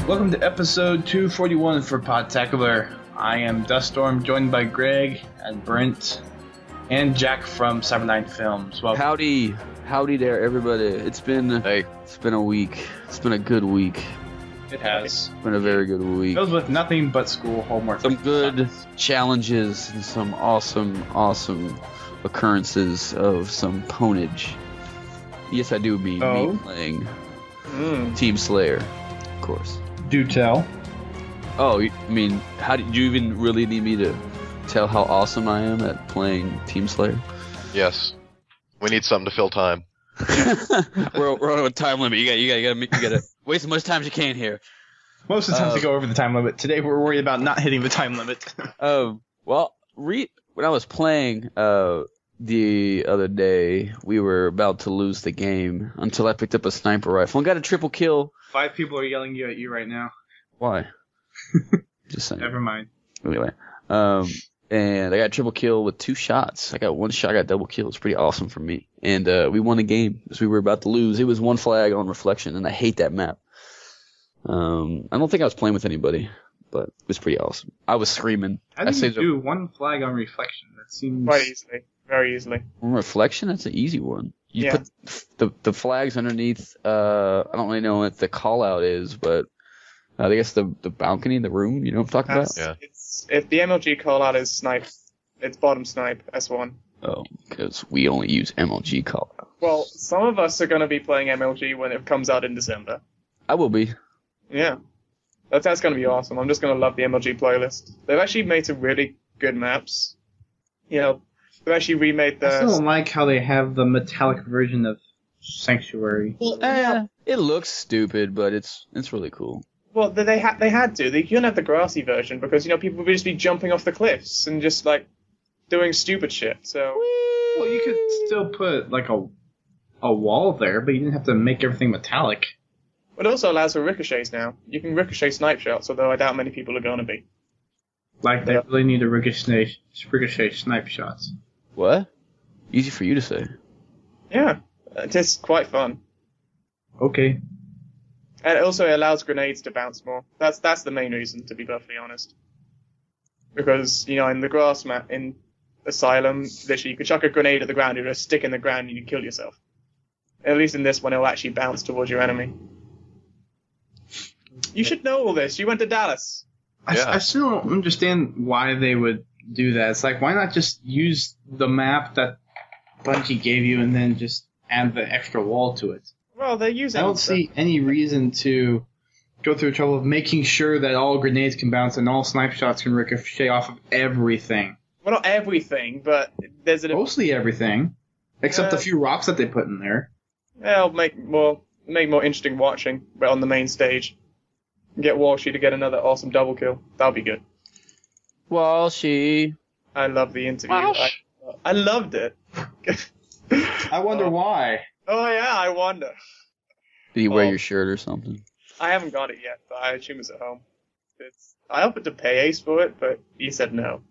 Welcome to episode 241 for Podtacular. I am Duststorm, joined by Greg and Brent and Jack from Cyberline Films. Welcome. Howdy there, everybody. It's been a week. It's been a good week. It has. It's been a very good week. Filled with nothing but school homework. Some good challenges and some awesome occurrences of some ponage. Yes, I do mean me playing Team Slayer, of course. Do tell. Oh, I mean, how did you even really need me to tell how awesome I am at playing Team Slayer? Yes. We need something to fill time. we're on a time limit. You gotta waste as much time as you can here. Most of the time we go over the time limit. Today we're worried about not hitting the time limit. When I was playing the other day, we were about to lose the game until I picked up a sniper rifle and got a triple kill. 5 people are yelling at you right now. Why? Just saying. Never mind. Anyway, and I got a triple kill with 2 shots. I got 1 shot, I got double kill. It's pretty awesome for me. And we won the game because we were about to lose. It was 1 flag on reflection, and I hate that map. I don't think I was playing with anybody, but it was pretty awesome. I was screaming. How do you do 1 flag on reflection? That seems quite easily. Very easily. On reflection, that's an easy one. You put the flags underneath. I don't really know what the call out is, but I guess the balcony, the room. You know what I'm talking about? Yeah. If the MLG call out is snipe, it's bottom snipe S1. Oh, because we only use MLG call out. Well, some of us are going to be playing MLG when it comes out in December. I will be. Yeah. That's going to be awesome. I'm just going to love the MLG playlist. They've actually made some really good maps. You know, they've actually remade the... I still don't like how they have the metallic version of Sanctuary. Well, it looks stupid, but it's really cool. Well, they had to. They couldn't have the grassy version because, you know, people would just be jumping off the cliffs and just, like, doing stupid shit, so... Well, you could still put, like, a wall there, but you didn't have to make everything metallic. It also allows for ricochets now. You can ricochet snipe shots, although I doubt many people are going to be. Like, they really need to ricochet snipe shots. What? Easy for you to say. Yeah, it is quite fun. Okay. And it also allows grenades to bounce more. That's the main reason, to be perfectly honest. Because, you know, in the grass map, in Asylum, literally, you could chuck a grenade at the ground, it would just stick in the ground and you'd kill yourself. At least in this one, it'll actually bounce towards your enemy. You should know all this. You went to Dallas. I still don't understand why they would do that. It's like, why not just use the map that Bungie gave you and then just add the extra wall to it? Well, they're using... I don't see any reason to go through the trouble of making sure that all grenades can bounce and all snipe shots can ricochet off of everything. Well, not everything, but there's mostly everything, except the few rocks that they put in there. It'll make more interesting watching, but on the main stage. Get Walshy to get another awesome double kill. That'll be good. Walshy. I love the interview. I loved it. I wonder why. Oh yeah, I wonder. Did he wear your shirt or something? I haven't got it yet, but I assume it's at home. I offered to pay Ace for it, but he said no.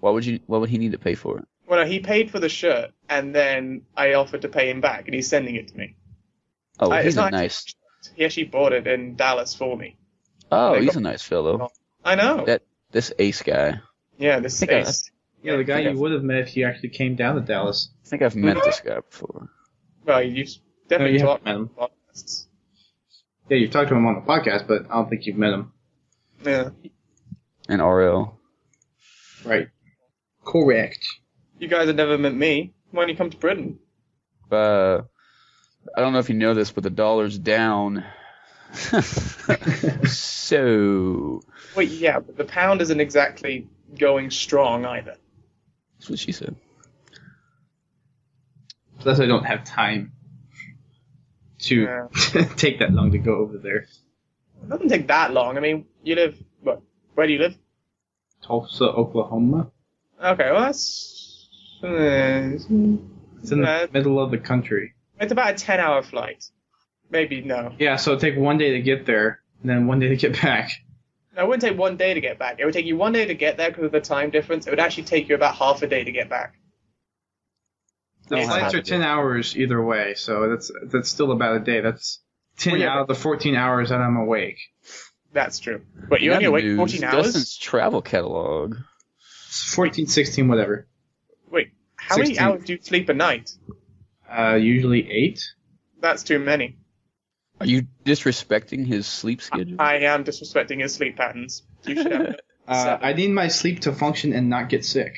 What would he need to pay for it? Well, no, he paid for the shirt, and then I offered to pay him back, and he's sending it to me. Oh, he's a nice... He actually bought it in Dallas for me. Oh, he's a nice fellow. I know. This Ace guy. Yeah, this Ace. Yeah, the guy you would have met if you actually came down to Dallas. I think I've met this guy before. Well, you've definitely talked met him. on podcasts. Yeah, you've talked to him on the podcast, but I don't think you've met him. Yeah. And RL. Right. Correct. You guys have never met me. Why don't you come to Britain? I don't know if you know this, but the dollar's down. So... Wait, yeah, but the pound isn't exactly going strong either. That's what she said. Plus, I don't have time to take that long to go over there. It doesn't take that long. I mean, you live... What? Where do you live? Tulsa, Oklahoma. Okay, well that's... It's in the middle of the country. It's about a 10-hour flight. Maybe no. Yeah, so it'd take 1 day to get there, and then 1 day to get back. No, it wouldn't take 1 day to get back. It would take you 1 day to get there because of the time difference. It would actually take you about half a day to get back. The flights are 10 hours either way, so that's still about a day. That's 10 out of the 14 hours that I'm awake. That's true. But you only awake 14 hours? Dustin's travel catalog. 14, 16, whatever. Wait, how 16. many hours do you sleep a night? Usually 8. That's too many. Are you disrespecting his sleep schedule? I am disrespecting his sleep patterns. You should have 7. I need my sleep to function and not get sick.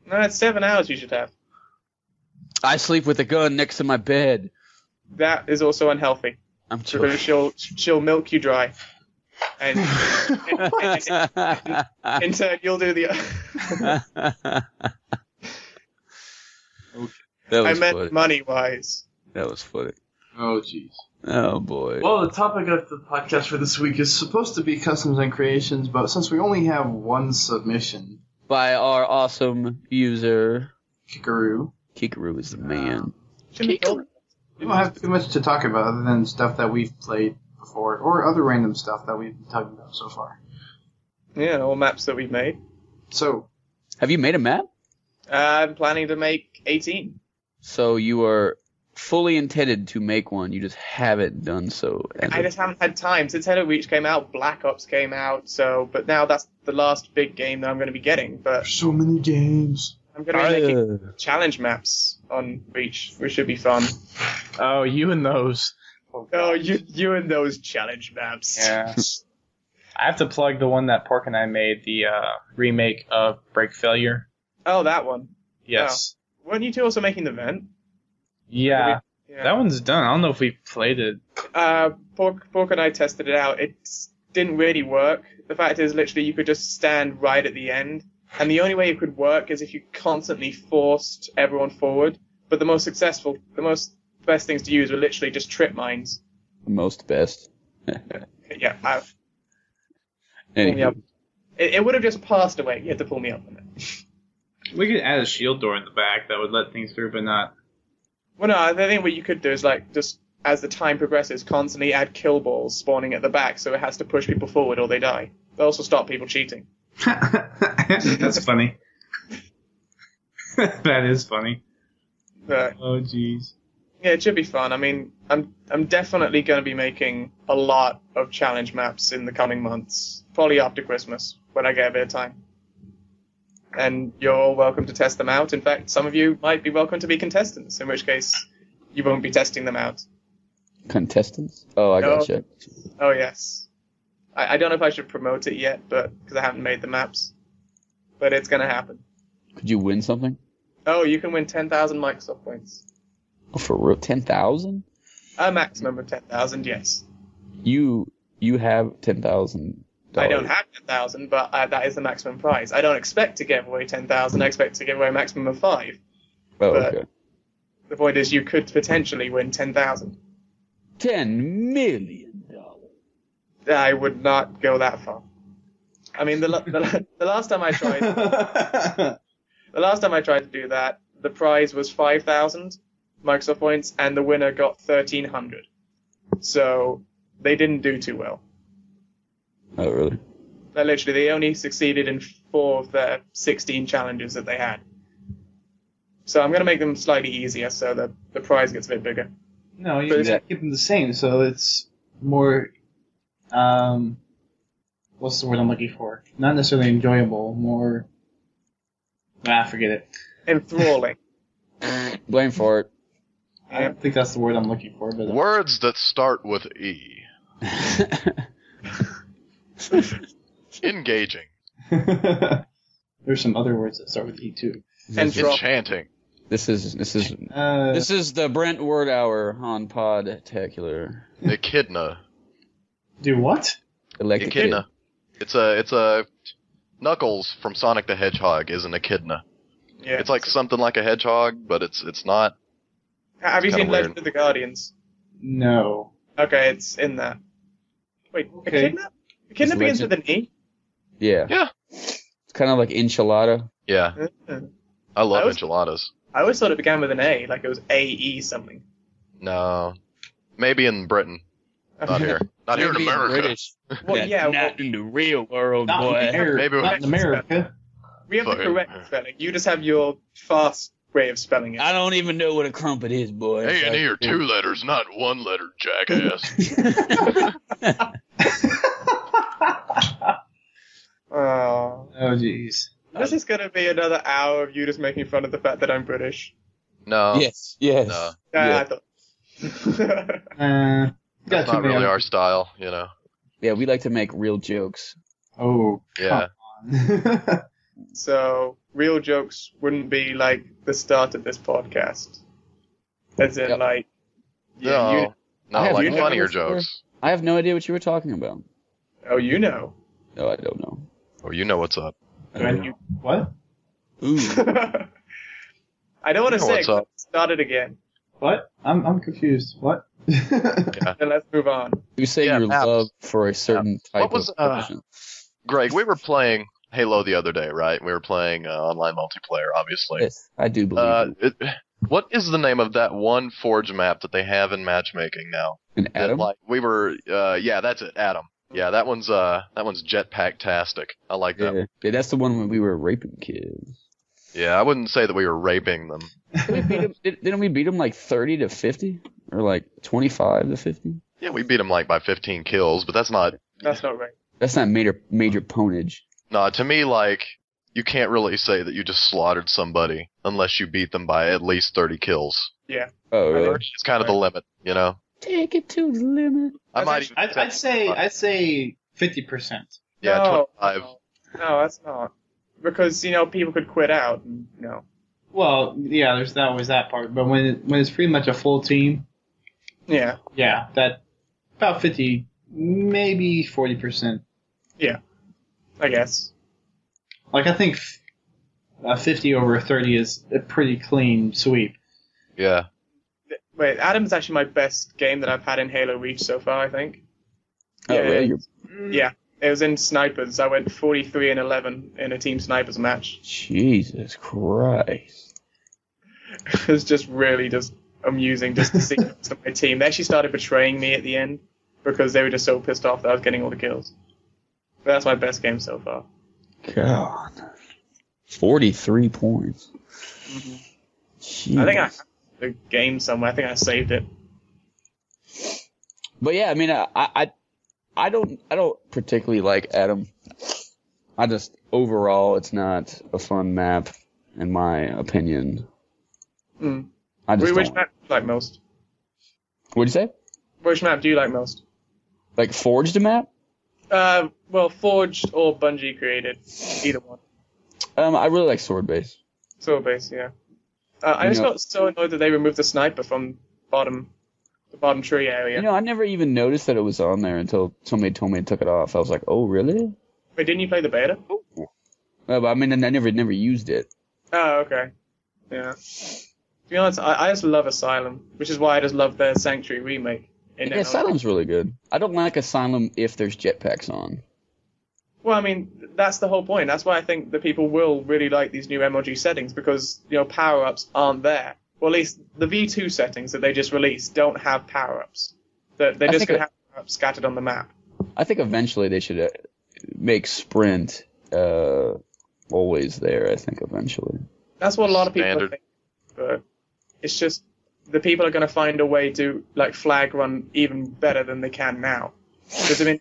No, it's 7 hours you should have. I sleep with a gun next to my bed. That is also unhealthy. I'm joking. Because she'll milk you dry. And in turn, you'll do the... That was I meant funny. money-wise. That was funny. Oh, jeez. Oh, boy. Well, the topic of the podcast for this week is supposed to be customs and creations, but since we only have one submission... By our awesome user... Kikaru. Kikaru is the man. We don't have too much to talk about other than stuff that we've played before, or other random stuff that we've been talking about so far. Yeah, all maps that we've made. So... Have you made a map? I'm planning to make 18. So you are fully intended to make one, you just haven't done so. I just haven't had time. Since Halo Reach came out, Black Ops came out, but now that's the last big game that I'm going to be getting. But so many games. I'm going to be making challenge maps on Reach, which should be fun. Oh, you and those. Oh, you and those challenge maps. Yeah. I have to plug the one that Pork and I made, the remake of Break Failure. Oh, that one. Yes. Oh. Weren't you two also making the vent? Yeah. Yeah. That one's done. I don't know if we played it. Pork and I tested it out. It didn't really work. The fact is, literally, you could just stand right at the end. And the only way it could work is if you constantly forced everyone forward. But the most best things to use were literally just trip mines. The most best. Yeah. Pull Anywho. me up. It would have just passed away. You had to pull me up on it. We could add a shield door in the back that would let things through, but not... Well, no, I think what you could do is, just as the time progresses, constantly add kill balls spawning at the back, so it has to push people forward or they die. They'll also stop people cheating. That's funny. That is funny. But, oh, jeez. yeah, it should be fun. I mean, I'm definitely going to be making a lot of challenge maps in the coming months, probably after Christmas, when I get a bit of time. And you're all welcome to test them out. In fact, some of you might be welcome to be contestants, in which case you won't be testing them out. Contestants? Oh, I gotcha. Oh, yes. I don't know if I should promote it yet, because I haven't made the maps. But it's going to happen. Could you win something? Oh, you can win 10,000 Microsoft points. Oh, for real? 10,000? A maximum of 10,000, yes. You have 10,000. I don't have 10,000, but that is the maximum prize. I don't expect to give away 10,000. I expect to give away a maximum of 5. Oh, but okay. The point is, you could potentially win 10,000. $10 million. I would not go that far. I mean, the last time I tried, to do that, the prize was 5,000 Microsoft points, and the winner got 1,300. So they didn't do too well. Oh, really? They only succeeded in 4 of their 16 challenges that they had. So I'm going to make them slightly easier so that the prize gets a bit bigger. No, you just keep them the same, so it's more, what's the word I'm looking for? Not necessarily enjoyable, more, forget it. Enthralling. Blame for it. I don't think that's the word I'm looking for, but... Words that start with E. Engaging. There's some other words that start with E, too. Enchanting. This is the Brent word hour on Podtacular. Echidna. Do what? Echidna. It's a Knuckles from Sonic the Hedgehog is an echidna. Yeah. It's like something like a hedgehog, but it's not. Have you kinda seen weird. Legend of the Guardians? No. Okay, it's in that. Wait, Okay. Echidna? Echidna begins with an E? Yeah. Yeah. It's kind of like enchilada. Yeah, Mm. I love I was- enchiladas. I always thought it began with an A, like it was A-E something. No, maybe in Britain, not here. Not here in Maybe America. British. Well, yeah, well, in the real world, Not boy. in America. Maybe- Not in America. we have the Fucking- correct spelling. You just have your fast way of spelling it. I don't even know what a crumpet is, boy. Hey, and here, 2 letters, not 1 letter, jackass. Oh. Oh, jeez. This is gonna be another hour of you just making fun of the fact that I'm British. No, Yes, yes. no, Yeah. I thought. Got that's too not many really other- our style, you know. Yeah, we like to make real jokes. Oh, Yeah. come on. So, real jokes wouldn't be like the start of this podcast. As in, Yep. like, No, you, no, I have like no funnier idea. jokes. I have no idea what you were talking about. oh, you know. No, I don't know. Oh, you know what's up. I don't know. What? Ooh. I don't want to You know say what's it, up. start it again. What? I'm confused. What? Yeah. Then let's move on. You say Yeah, your maps. love for a certain type What was, of person. Greg, we were playing Halo the other day, right? We were playing online multiplayer, obviously. Yes, I do believe you. What is the name of that one Forge map that they have in matchmaking now? An That, Adam? like we were, yeah, that's it, Adam. Yeah, that one's jetpack-tastic. I like that. Yeah. Yeah, that's the one when we were raping kids. Yeah, I wouldn't say that we were raping them. Didn't we beat them like 30 to 50? Or like 25 to 50? Yeah, we beat them like by 15 kills, but that's not. That's not right. That's not major ponage. No, to me, like you can't really say that you just slaughtered somebody unless you beat them by at least 30 kills. Yeah. Oh, really? 30 is kind of the limit, you know. Take it to the limit. I might. actually- I'd say 50%. Yeah, No, 25. No, that's not. Because, people could quit out. And, Well, yeah, there's always that part. But when it's pretty much a full team, Yeah. yeah, that about 50, maybe 40%. I guess. Like I think 50 over 30 is a pretty clean sweep. Yeah. Wait, Adam's actually my best game that I've had in Halo Reach so far, I think. Oh, Yeah. really? Yeah. It was in snipers. I went 43 and 11 in a team snipers match. Jesus Christ. It was just really just amusing just to see the rest of my team. They actually started betraying me at the end because they were just so pissed off that I was getting all the kills. But that's my best game so far. God. 43 points. Jeez. I think I have the game somewhere. I think I saved it. But yeah, I mean, I don't particularly like Adam. I just overall, it's not a fun map, in my opinion. Mm. I just Which don't. map do you like most? What'd you say? Which map do you like most? Like forged map? Well, Forged or Bungie created. Either one. I really like sword base. Sword base, yeah. I just got so annoyed that they removed the sniper from the bottom tree area. You know, I never even noticed that it was on there until somebody told me it took it off. I was like, oh, really? Wait, didn't you play the beta? But I mean, I never used it. Oh, okay. Yeah. To be honest, I just love Asylum, which is why I just love their Sanctuary remake. Yeah, Asylum's really good. I don't like Asylum if there's jetpacks on. Well, I mean, that's the whole point. That's why I think that people will really like these new MLG settings because, power-ups aren't there. Well, at least the V2 settings that they just released don't have power-ups. They're just going to have power-ups scattered on the map. I think eventually they should make sprint always there, I think, eventually. That's what a lot of people Standard. think. But it's just the people are going to find a way to flag run even better than they can now. Because I mean,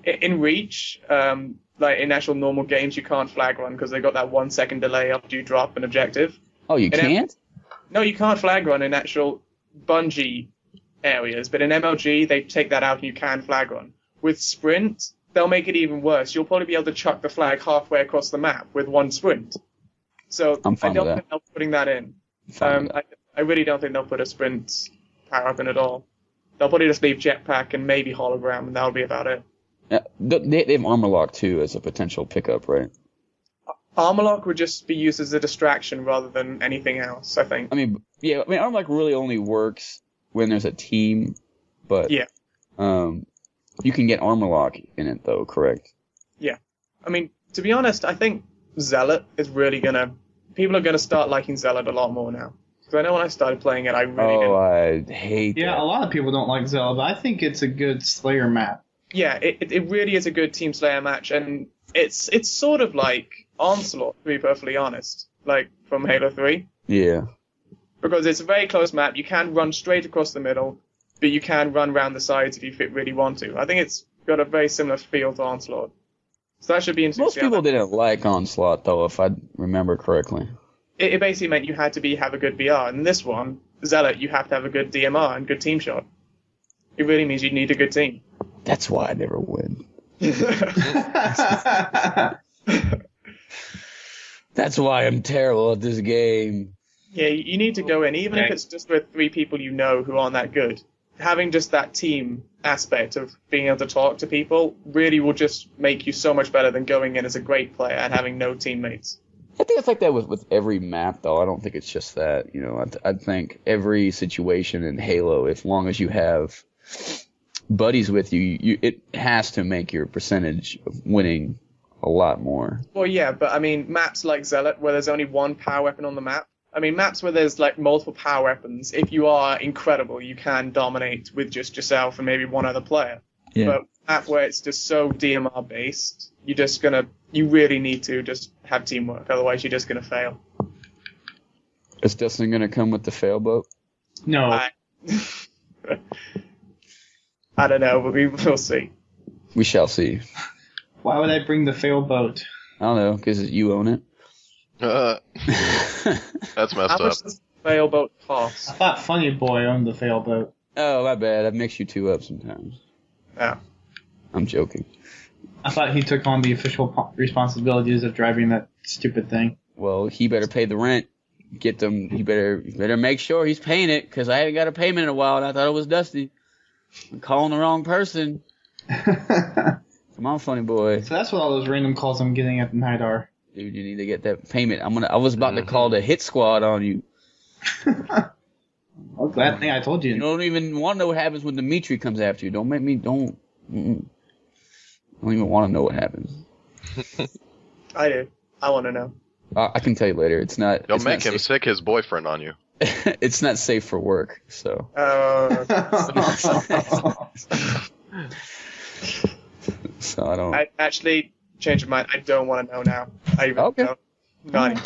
in Reach, in actual normal games, you can't flag run because they got that 1 second delay after you drop an objective. Oh, you And can't? No, you can't flag run in actual Bungie areas, but in MLG they take that out and you can flag run. With Sprint, they'll make it even worse. You'll probably be able to chuck the flag halfway across the map with one sprint. So I'm I fine don't with think they're putting that in. Fine with that. I really don't think they'll put a sprint power up in at all. They'll probably just leave jetpack and maybe hologram, and that'll be about it. Yeah, they have armor lock too as a potential pickup, right? Armor lock would just be used as a distraction rather than anything else, I think. I mean, armor lock really only works when there's a team, but Yeah. you can get armor lock in it though, correct? I mean, to be honest, I think Zealot is really people are gonna start liking Zealot a lot more now. Because I know when I started playing it, I really didn't. I hate Yeah, that. a lot of people don't like Zelda, but I think it's a good Slayer map. Yeah, it really is a good Team Slayer match, and it's sort of like Onslaught, to be perfectly honest, like from Halo 3. Yeah. Because it's a very close map, you can run straight across the middle, but you can run around the sides if you really want to. I think it's got a very similar feel to Onslaught. So that should be interesting. Most people didn't like Onslaught, though, if I remember correctly. It basically meant you had to have a good BR. And this one, Zealot, you have to have a good DMR and good team shot. It really means you need a good team. That's why I never win. That's why I'm terrible at this game. Yeah, you need to go in, even if it's just with 3 people you know who aren't that good. Having just that team aspect of being able to talk to people really will just make you so much better than going in as a great player and having no teammates. I think it's like that with every map, though. I don't think it's just that. You know, I think every situation in Halo, as long as you have buddies with you, it has to make your percentage of winning a lot more. Well, yeah, but I mean, maps like Zealot, where there's only one power weapon on the map. I mean, maps where there's like multiple power weapons, if you are incredible, you can dominate with just yourself and maybe one other player. Yeah. But a map where it's just so DMR based, you really need to just have teamwork, otherwise you're just gonna fail. Is Dustin gonna come with the fail boat? No. I don't know, but we'll see. We shall see. Why would I bring the fail boat? I don't know, because you own it. That's messed How up. much does the fail boat cost? I thought Funny Boy owned the fail boat. Oh, my bad. I mix you two up sometimes. Yeah. I'm joking. I thought he took on the official responsibilities of driving that stupid thing. Well, he better pay the rent. Get them. He better make sure he's paying it, because I haven't got a payment in a while, and I thought it was Dusty. I'm calling the wrong person. Come on, Funny Boy. So that's what all those random calls I'm getting at the night are. Dude, you need to get that payment. I was about to call the hit squad on you. Well, glad thing I told you. You don't even want to know what happens when Dimitri comes after you. Don't make me, don't. Mm-mm. I don't even want to know what happens. I do. I want to know. I can tell you later. It's not. Don't it's make not him safe. sick his boyfriend on you. It's not safe for work, so. So I don't. I actually changed my mind. I don't want to know now. I even Okay. know. Not even.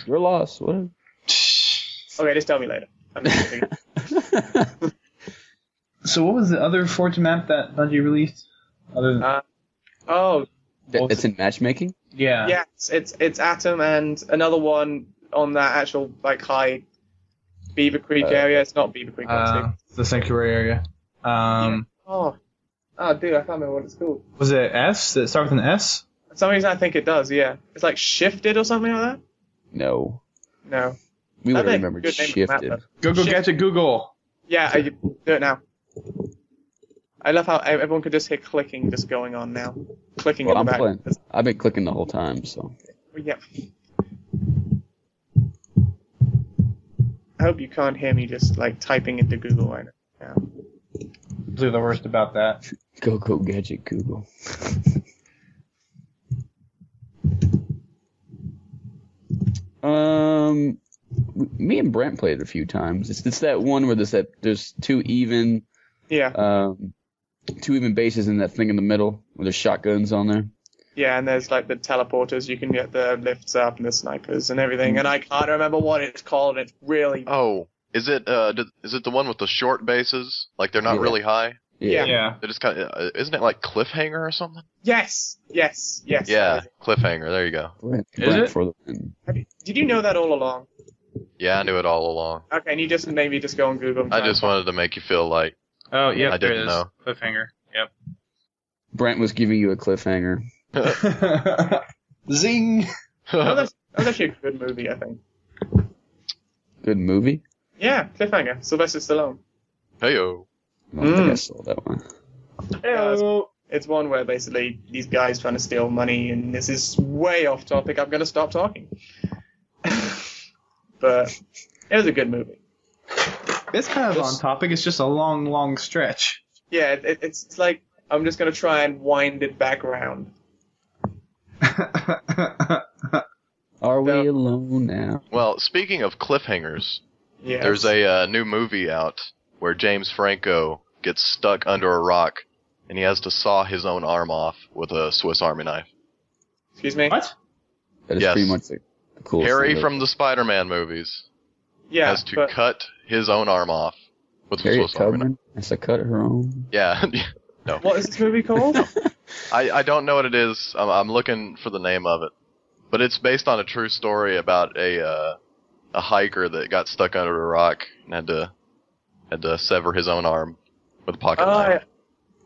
Your loss. What? Okay, just tell me later. I'm just kidding. So what was the other Fortune map that Bungie released? Other than It's in matchmaking. yeah. Yes, it's Atom and another one on that actual like high Beaver Creek area. It's not Beaver Creek. The sanctuary area. Dude, I can't remember what it's called. Was it S? Did it start with an S? For some reason, I think it does. Yeah, it's like Shifted or something like that. No. No. We would That'd have make a remembered good name for the map, shifted. though. Go Shit. gadget Google. Yeah, I do it now. I love how everyone could just hear clicking just going on now. Clicking Well, in I'm the back. playing. I've been clicking the whole time, so. Yeah. I hope you can't hear me just like typing into Google right now. Do the worst about that. Go gadget Google. Me and Brent played it a few times. It's that one where there's two even bases in that thing in the middle where there's shotguns on there. Yeah, and there's like the teleporters. You can get the lifts up and the snipers and everything. And I can't remember what it's called. It's really Oh, is it the one with the short bases? Like they're not Yeah. really high? Yeah. They're just kind of, isn't it like Cliffhanger or something? yes. Yeah, that is it. Cliffhanger. There you go. Brent it? for the win. Did you know that all along? Yeah, I knew it all along. Okay, and you just maybe just go on Google. And I try just wanted to make you feel like Oh, yep, I there didn't it is. know. Cliffhanger. Yep. Brent was giving you a cliffhanger. Zing! that was actually a good movie, I think. Good movie. Yeah, Cliffhanger. Sylvester Stallone. Heyo. I don't think I saw that one. It's one where basically these guys trying to steal money, and this is way off topic. I'm going to stop talking. But it was a good movie. It's kind of on topic. It's just a long stretch. Yeah, it's like I'm just going to try and wind it back around. Are we No. alone now? Well, speaking of cliffhangers, Yes. there's a new movie out where James Franco gets stuck under a rock, and he has to saw his own arm off with a Swiss Army knife. Excuse me? What? That is Yes. pretty much the coolest Harry thing from the Spider-Man movies Yeah, has to but cut his own arm off with a Harriet Swiss Army knife. Tubman has to cut her own. Yeah. No. what is this movie called? I don't know what it is. I'm looking for the name of it. But it's based on a true story about a hiker that got stuck under a rock and had to sever his own arm with a pocket knife.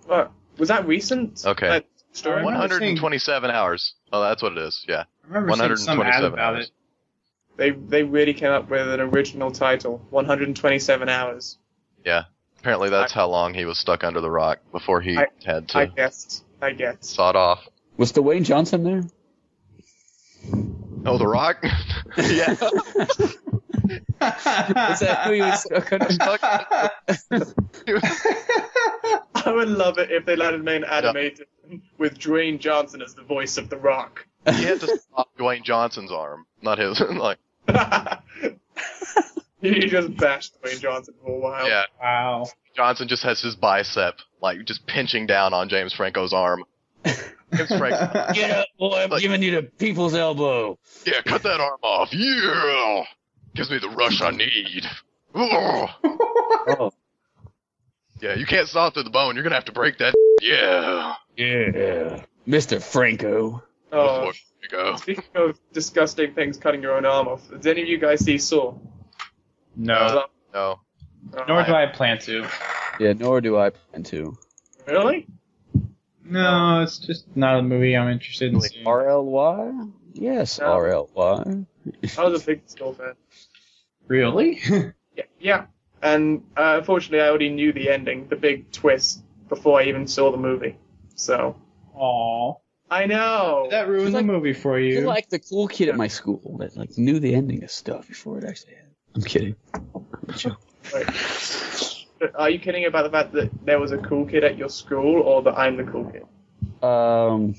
What? Was that recent? Okay. That story? I remember 127 hours. Oh, that's what it is. Yeah. I remember seeing some ad 127 about hours. it. They really came up with an original title. 127 hours. Yeah. Apparently that's how long he was stuck under the rock before he had I to guessed. saw it off. Was Dwayne Johnson there? Oh, the rock? Yeah. Is that who he was stuck under? I would love it if they let him in animated with Dwayne Johnson as the voice of The Rock. He had to stop Dwayne Johnson's arm, not his. Like, He just bashed Dwayne Johnson for a while. yeah. Wow. Johnson just has his bicep, like, just pinching down on James Franco's arm. James Franco, Get up, boy! I'm giving you the people's elbow. yeah, cut that arm off. Yeah! Gives me the rush I need. Ugh. Oh, Yeah, you can't saw through the bone. You're gonna have to break that. Yeah. yeah, Mr. Franco. Oh, Before we go. speaking of disgusting things cutting your own arm off, did any of you guys see Saw? No. No. Nor do I plan to. Yeah, nor do I plan to. Really? No, it's just not a movie I'm interested in seeing. RLY? Yes, No. RLY. I was a big Saw fan. Really? Yeah. And unfortunately, I already knew the ending, the big twist, before I even saw the movie. So, Aww. I know. That ruined It's the like- movie for you. You're like the cool kid at my school that like knew the ending of stuff before it actually happened. I'm kidding. Wait. Are you kidding about the fact that there was a cool kid at your school, or that I'm the cool kid? I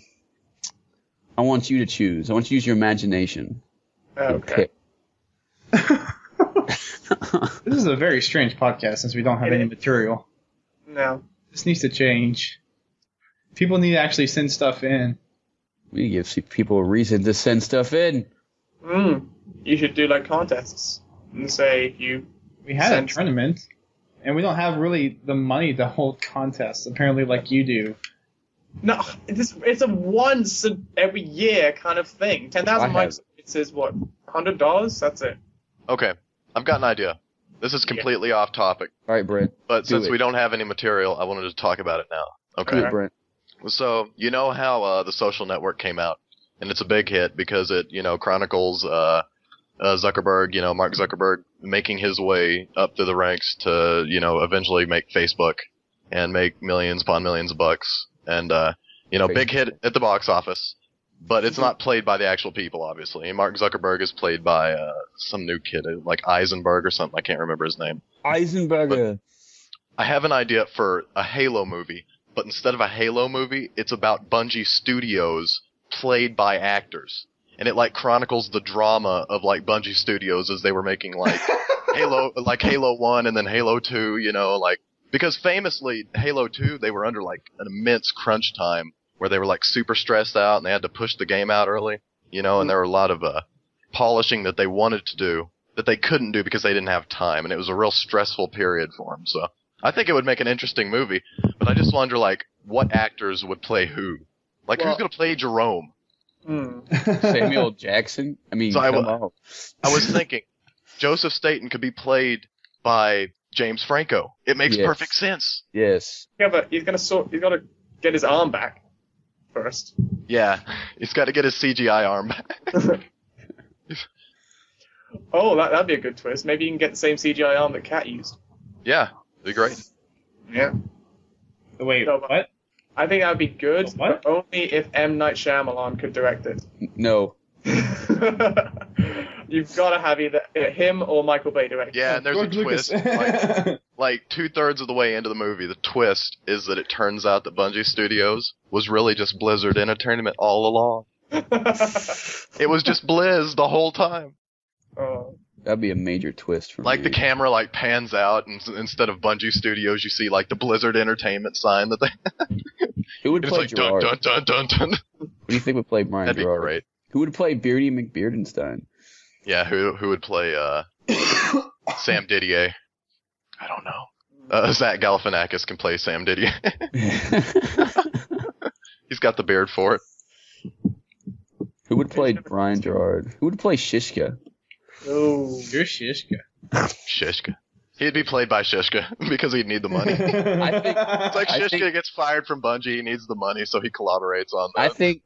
want you to choose. I want you to use your imagination. Okay. This is a very strange podcast since we don't have any material. No. This needs to change. People need to actually send stuff in. We give people a reason to send stuff in. You should do like contests and say you. We had Send- a tournament, and we don't have really the money to hold contests, apparently like you do. No, it's a once every year kind of thing. 10,000 I mics. It says what? $100? That's it. Okay, I've got an idea. This is completely off topic, All right, Brent. but Do since it. we don't have any material, I wanted to talk about it now. Do Okay. it, Brent. So, you know how The Social Network came out, and it's a big hit because it, chronicles Zuckerberg, Mark Zuckerberg making his way up through the ranks to, eventually make Facebook and make millions upon millions of bucks. And, big hit at the box office, but it's not played by the actual people, obviously. And Mark Zuckerberg is played by some new kid, like Eisenberg or something. I can't remember his name. Eisenberger. I have an idea for a Halo movie, but instead of a Halo movie, it's about Bungie Studios played by actors. And it chronicles the drama of Bungie Studios as they were making Halo 1 and then Halo 2, because famously Halo 2 they were under an immense crunch time where they were super stressed out and they had to push the game out early, and there were a lot of polishing that they wanted to do that they couldn't do because they didn't have time, and it was a real stressful period for them. So I think it would make an interesting movie, but I just wonder what actors would play who? Who's going to play Jerome? Samuel Jackson. I mean, So come on. I was thinking Joseph Staten could be played by James Franco. It makes Yes. perfect sense. Yes. Yeah, but he's got to get his arm back first. Yeah, he's got to get his CGI arm back. Oh, that'd be a good twist. Maybe you can get the same CGI arm that Kat used. Yeah, it'd be great. Yeah. Wait, No, what? I think that'd be good, What? but only if M. Night Shyamalan could direct it. No. You've got to have either him or Michael Bay direct it. Yeah, and there's George a twist. Lucas. Like 2/3 of the way into the movie, the twist is that it turns out that Bungie Studios was really just Blizzard Entertainment all along. It was just Blizz the whole time. Oh. That'd be a major twist for me. Like the camera like pans out, and instead of Bungie Studios, you see like the Blizzard Entertainment sign that they. Who would It's play like Gerard? dun dun dun dun dun. Who do you think would play Brian That'd be Gerard? great. Who would play Beardy McBeardenstein? Yeah, who would play Sam Didier? I don't know. Zach Galifianakis can play Sam Didier. He's got the beard for it. Who would play Brian Gerard? Who would play Shishka? Oh. You're Shishka. Shishka. He'd be played by Shishka because he'd need the money. It's like Shishka gets fired from Bungie, he needs the money, so he collaborates on that.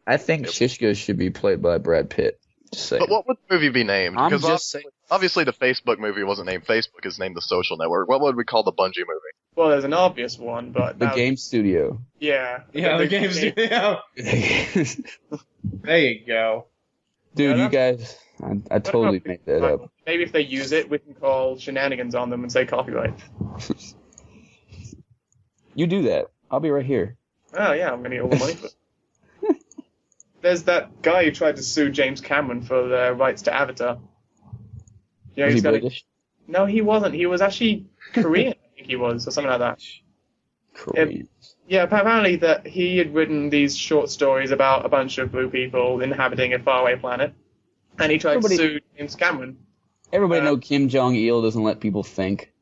I think Shishka should be played by Brad Pitt. Just saying. But what would the movie be named? I'm Because just saying. obviously the Facebook movie wasn't named Facebook, it's named The Social Network. What would we call the Bungie movie? Well, there's an obvious one, but The game studio. Yeah. Yeah, the game studio. There you go. Dude, Yeah, you guys, I totally made that up. Maybe if they use it, we can call shenanigans on them and say copyright. You do that. I'll be right here. Oh yeah, I'm gonna get all the money for it. There's that guy who tried to sue James Cameron for the rights to Avatar. You know, Was he he's got British? No, he wasn't. He was actually Korean, I think he was, or something like that. Korean. Yeah, apparently that he had written these short stories about a bunch of blue people inhabiting a faraway planet, and he tried to sue James Cameron. Everybody know Kim Jong-il doesn't let people think.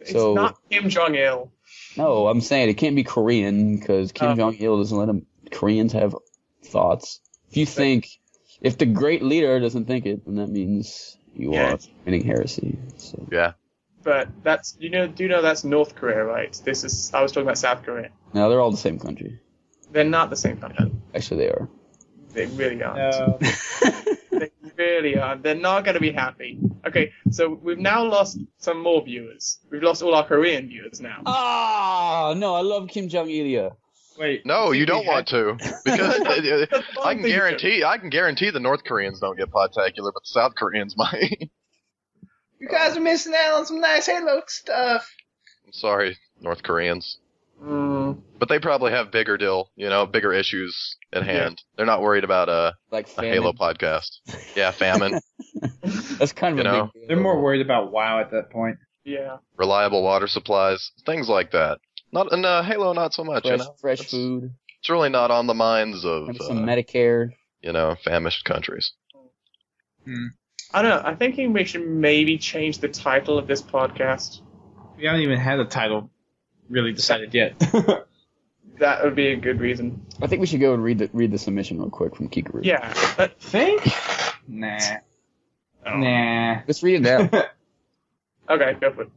It's So not Kim Jong-il. no, I'm saying it can't be Korean because Kim Jong-il doesn't let Koreans have thoughts. If the great leader doesn't think it, then that means you are committing heresy. So. Yeah. But that's do you know that's North Korea, right? I was talking about South Korea. No, they're all the same country. They're not the same country. Actually, they are. They really aren't. They really aren't. They're not going to be happy. Okay, so we've now lost some more viewers. We've lost all our Korean viewers now. Ah, no, I love Kim Jong-il. Wait. No, you don't want to. Because I can guarantee the North Koreans don't get Podtacular, but the South Koreans might. You guys are missing out on some nice Halo stuff. I'm sorry, North Koreans. Mm. But they probably have bigger issues at hand. They're not worried about a Halo podcast. Yeah, famine. That's kind of a big deal. They're more worried about WoW at that point. Yeah. Reliable water supplies, things like that. Not in Halo, not so much. Fresh food. It's really not on the minds of Maybe some Medicare. Famished countries. I don't know. I'm thinking we should maybe change the title of this podcast. We haven't even had a title really decided yet. That would be a good reason. I think we should go and read the submission real quick from Kikaru. Yeah. Think? Nah. Oh. Nah. Let's read it now. Okay, go for it.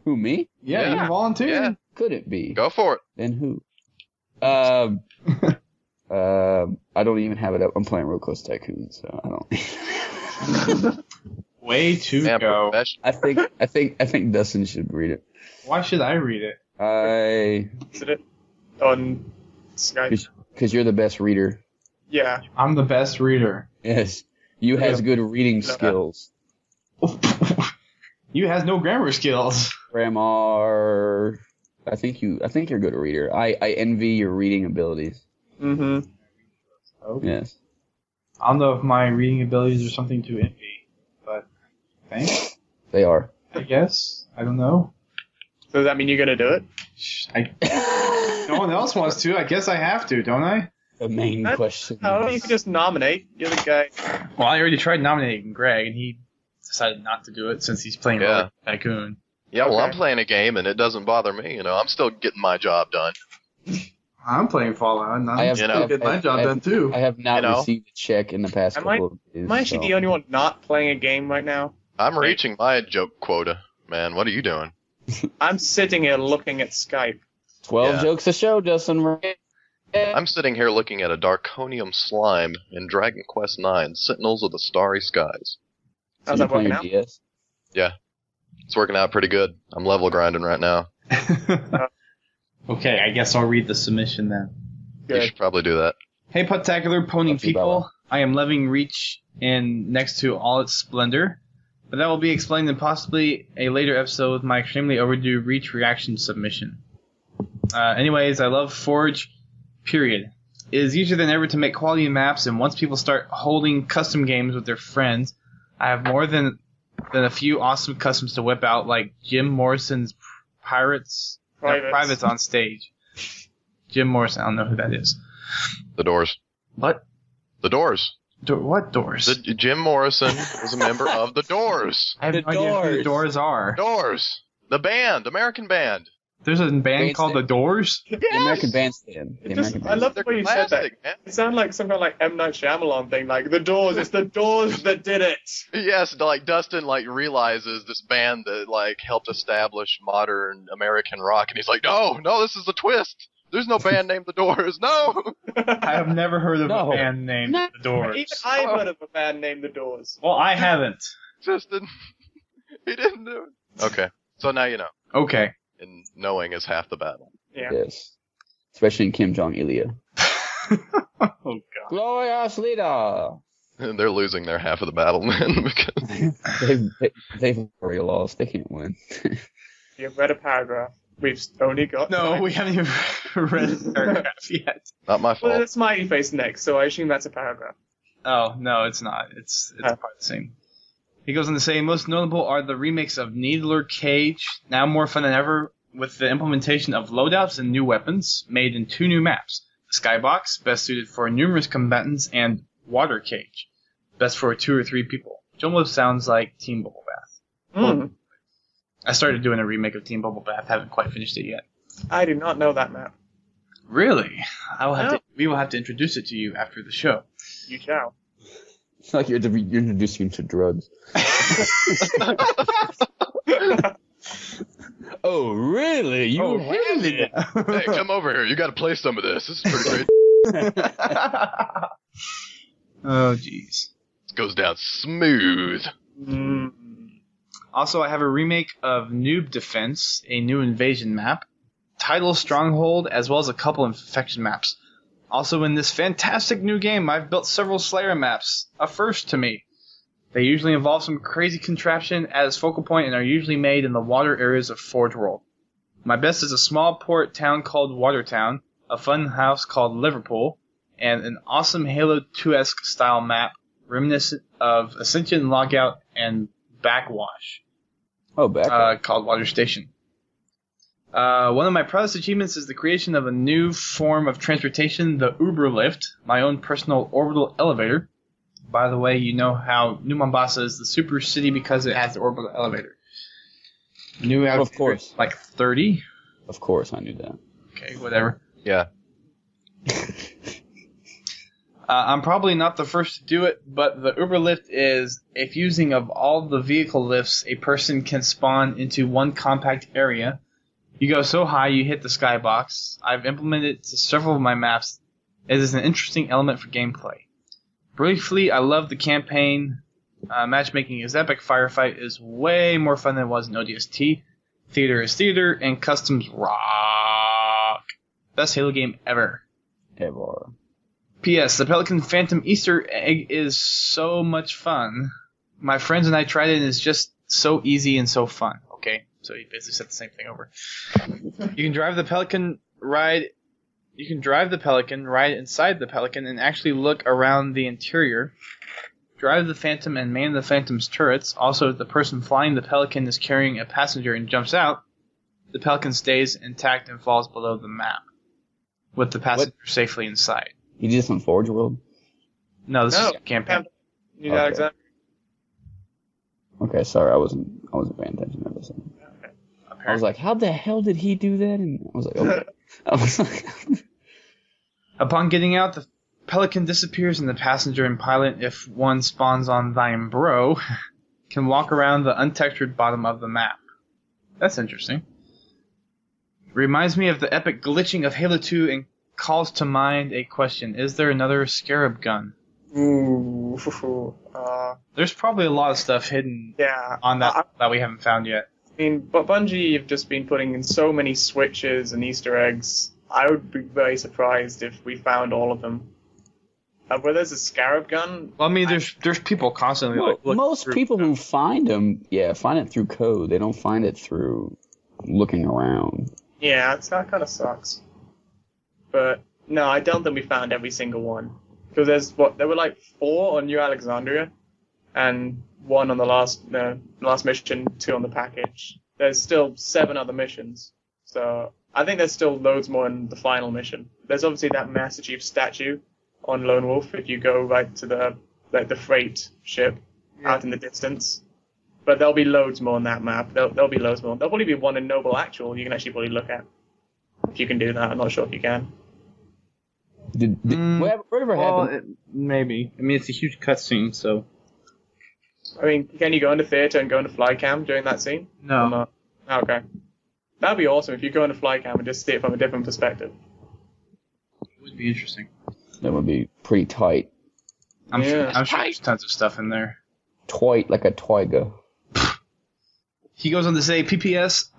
Who, me? Yeah, you volunteered. Yeah. Could it be? Go for it. Then who? I don't even have it up. I'm playing Road Close Tycoon, so I don't. Way to Man, go. I think Dustin should read it. Why should I read it? Is it on Skype? Because you're the best reader. Yeah. I'm the best reader. Yes. You has good reading skills. You has no grammar skills. Grammar. I think you're a good reader. I envy your reading abilities. Mm-hmm. Okay. Yes. I don't know if my reading abilities are something to envy, but thanks. They are. I guess. I don't know. So does that mean you're gonna do it? No one else wants to. I guess I have to, don't I? The main question. No, you can just nominate. You're the guy. Well, I already tried nominating Greg, and he decided not to do it since he's playing Road Tycoon. Yeah, well, Okay. I'm playing a game, and it doesn't bother me. I'm still getting my job done. I'm playing Fallout, and I have still getting my job done too. I have not received a check in the past couple of days. Am I actually the only one not playing a game right now? I'm reaching my joke quota, man. What are you doing? I'm sitting here looking at Skype. 12 Yeah. jokes a show, Justin. I'm sitting here looking at a Darkonium slime in Dragon Quest IX, Sentinels of the Starry Skies. How's You that working playing out? DS? Yeah, it's working out pretty good. I'm level grinding right now. Okay, I guess I'll read the submission then. You should probably do that. Hey, Podtacular pony Let's see, people. Bella. I am loving Reach in next to all its splendor, but that will be explained in possibly a later episode with my extremely overdue Reach reaction submission. Anyways, I love Forge, period. It is easier than ever to make quality maps, and once people start holding custom games with their friends, I have more than a few awesome customs to whip out, like Jim Morrison's Privates on stage. Jim Morrison, I don't know who that is. The Doors. What? The Doors. What Doors? Jim Morrison was a member of the Doors. I have no idea who the Doors are. Doors. The band. American band. There's a band called The Doors? Yes! The American Bandstand. I love the way you said that. Man. It sounded like some kind of like M. Night Shyamalan thing, like The Doors. It's The Doors that did it. Yes, like Dustin like realizes this band that like helped establish modern American rock, and he's like, no, this is a twist. There's no band named The Doors. No. I have never heard of a band named The Doors. Even I've heard of a band named The Doors. Well, I haven't. Justin, he didn't do it. Okay, so now you know. Okay. And knowing is half the battle. Yeah. Yes. Especially in Kim Jong-il. Oh, God. Glorious leader! And they're losing their half of the battle, man. Because They've already lost. They can't win. You've read a paragraph. We've only got... No, we haven't even read a paragraph yet. not my fault. Well, it's smiley face next, so I assume that's a paragraph. Oh, no, it's not. It's part of the same. He goes on to say, most notable are the remakes of Needler Cage, now more fun than ever with the implementation of loadouts and new weapons, made in 2 new maps. Skybox, best suited for numerous combatants, and Water Cage, best for 2 or 3 people. Which almost sounds like Team Bubble Bath. Mm. I started doing a remake of Team Bubble Bath, haven't quite finished it yet. I do not know that map. Really? We will have to introduce it to you after the show. You shall. It's like you're introducing him to drugs. Oh, really? You have it? Hey, come over here. You got to play some of this. This is pretty great. Oh, jeez. It goes down smooth. Mm. Also, I have a remake of Noob Defense, a new invasion map, Tidal Stronghold, as well as a couple infection maps. Also, in this fantastic new game, I've built several Slayer maps, a first to me. They usually involve some crazy contraption as focal point and are usually made in the water areas of Forge World. My best is a small port town called Watertown, a fun house called Liverpool, and an awesome Halo 2-esque style map reminiscent of Ascension, Logout, and Backwash. Oh, back. Called Water Station. One of my proudest achievements is the creation of a new form of transportation, the Uber Lift, my own personal orbital elevator. By the way, you know how New Mombasa is the super city because it has the orbital elevator. New out of course. Like 30? Of course, I knew that. Okay, whatever. Yeah. I'm probably not the first to do it, but the Uber Lift is a fusing of all the vehicle lifts a person can spawn into one compact area. You go so high you hit the skybox. I've implemented it to several of my maps. It is an interesting element for gameplay. Briefly, I love the campaign. Matchmaking is epic. Firefight is way more fun than it was in ODST. Theater is theater, and customs rock. Best Halo game ever. Ever. P.S. The Pelican Phantom Easter egg is so much fun. My friends and I tried it, and it's just so easy and so fun. Okay, so he basically said the same thing over. You can drive the Pelican, ride inside the Pelican, and actually look around the interior. Drive the Phantom and man the Phantom's turrets. Also, if the person flying the Pelican is carrying a passenger and jumps out, the Pelican stays intact and falls below the map, with the passenger safely inside. You did this on Forge World? No, this is a campaign. You got exactly. Okay, sorry, I wasn't paying attention to this. Okay. I was like, how the hell did he do that? And I was like, okay. I was like, Upon getting out, the Pelican disappears and the passenger and pilot, if one spawns on thine bro, can walk around the untextured bottom of the map. That's interesting. Reminds me of the epic glitching of Halo 2 and calls to mind a question. Is there another Scarab gun? Ooh. There's probably a lot of stuff hidden on that we haven't found yet. I mean, but Bungie have just been putting in so many switches and Easter eggs. I would be very surprised if we found all of them. Where there's a Scarab gun. Well, I mean, there's people constantly. Most people who find them, find it through code. They don't find it through looking around. Yeah, that kind of sucks. But No, I don't think we found every single one. Because there were like 4 on New Alexandria, and 1 on the last mission, 2 on the package. There's still 7 other missions. So I think there's still loads more in the final mission. There's obviously that Master Chief statue on Lone Wolf if you go right to the freight ship out in the distance. But there'll be loads more on that map. There'll be loads more. There'll probably be 1 in Noble Actual you can actually probably look at. If you can do that, I'm not sure if you can. Whatever happened? Maybe. I mean, it's a huge cutscene, so. I mean, can you go into theater and go into flycam during that scene? No. Or not? Okay. That'd be awesome if you go into flycam and just see it from a different perspective. It would be interesting. That would be pretty tight. I'm sure there's tons of stuff in there. Twite like a twiga. He goes on to say PPS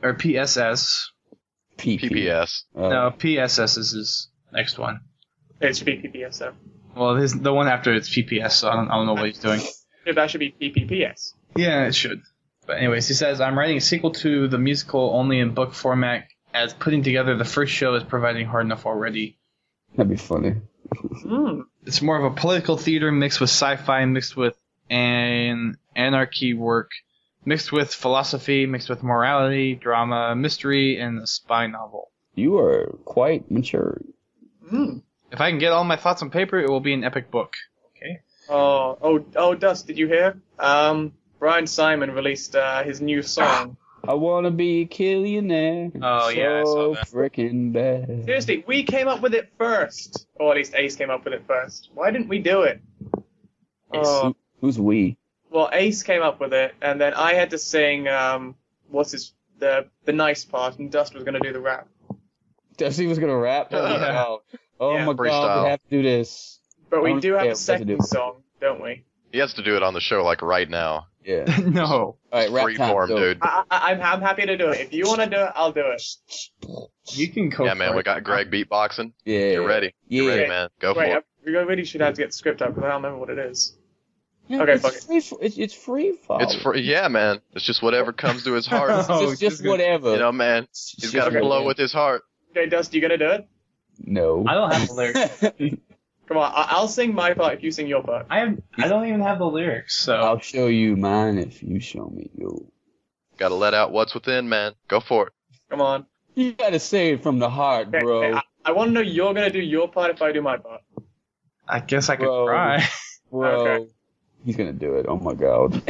or PSS. PPS. No, PSS is his next one. It should be PPS though. Well, the one after it's PPS, so I don't know what he's doing. Yeah, that should be PPPS. Yeah, it should. But anyways, he says, I'm writing a sequel to the musical only in book format, as putting together the first show is providing hard enough already. That'd be funny. It's more of a political theater mixed with sci-fi, mixed with an anarchy work, mixed with philosophy, mixed with morality, drama, mystery, and a spy novel. You are quite mature. If I can get all my thoughts on paper, it will be an epic book. Okay. Oh, Dust, did you hear? Brian Simon released his new song. I wanna be a killionaire. Oh, yeah, I saw that. Frickin' bad. Seriously, we came up with it first. Or at least Ace came up with it first. Why didn't we do it? Who's we? Well, Ace came up with it, and then I had to sing, the nice part, and Dust was gonna do the rap. Dusty was gonna rap? Yeah. Oh Yeah. my Freestyle. god, we have to do this. But we I do have don't a second care what to do. song, don't we? He has to do it on the show like right now. Yeah. No. Alright, rap Free time, form, go. dude. I'm happy to do it. If you want to do it, I'll do it. You can go Yeah, for man, it. we got Greg beatboxing. Yeah. You're ready. You're Yeah. ready, man. Go for Wait, it. we really should have to get the script up, because I don't remember what it is. Yeah, Okay, it's fuck it. It's free fall. It's free. Yeah, man. It's just whatever comes to his heart. Oh, just whatever. You know, man. He's got to flow with his heart. Okay, Dust, you gonna do it? No. I don't have the lyrics. Come on, I'll sing my part if you sing your part. I don't even have the lyrics, so. I'll show you mine if you show me yours. Got to let out what's within, man. Go for it. Come on. You gotta say it from the heart, Okay, bro. okay, I want to know you're gonna do your part if I do my part. I guess I could Bro. try. Bro. Okay. He's gonna do it. Oh my god.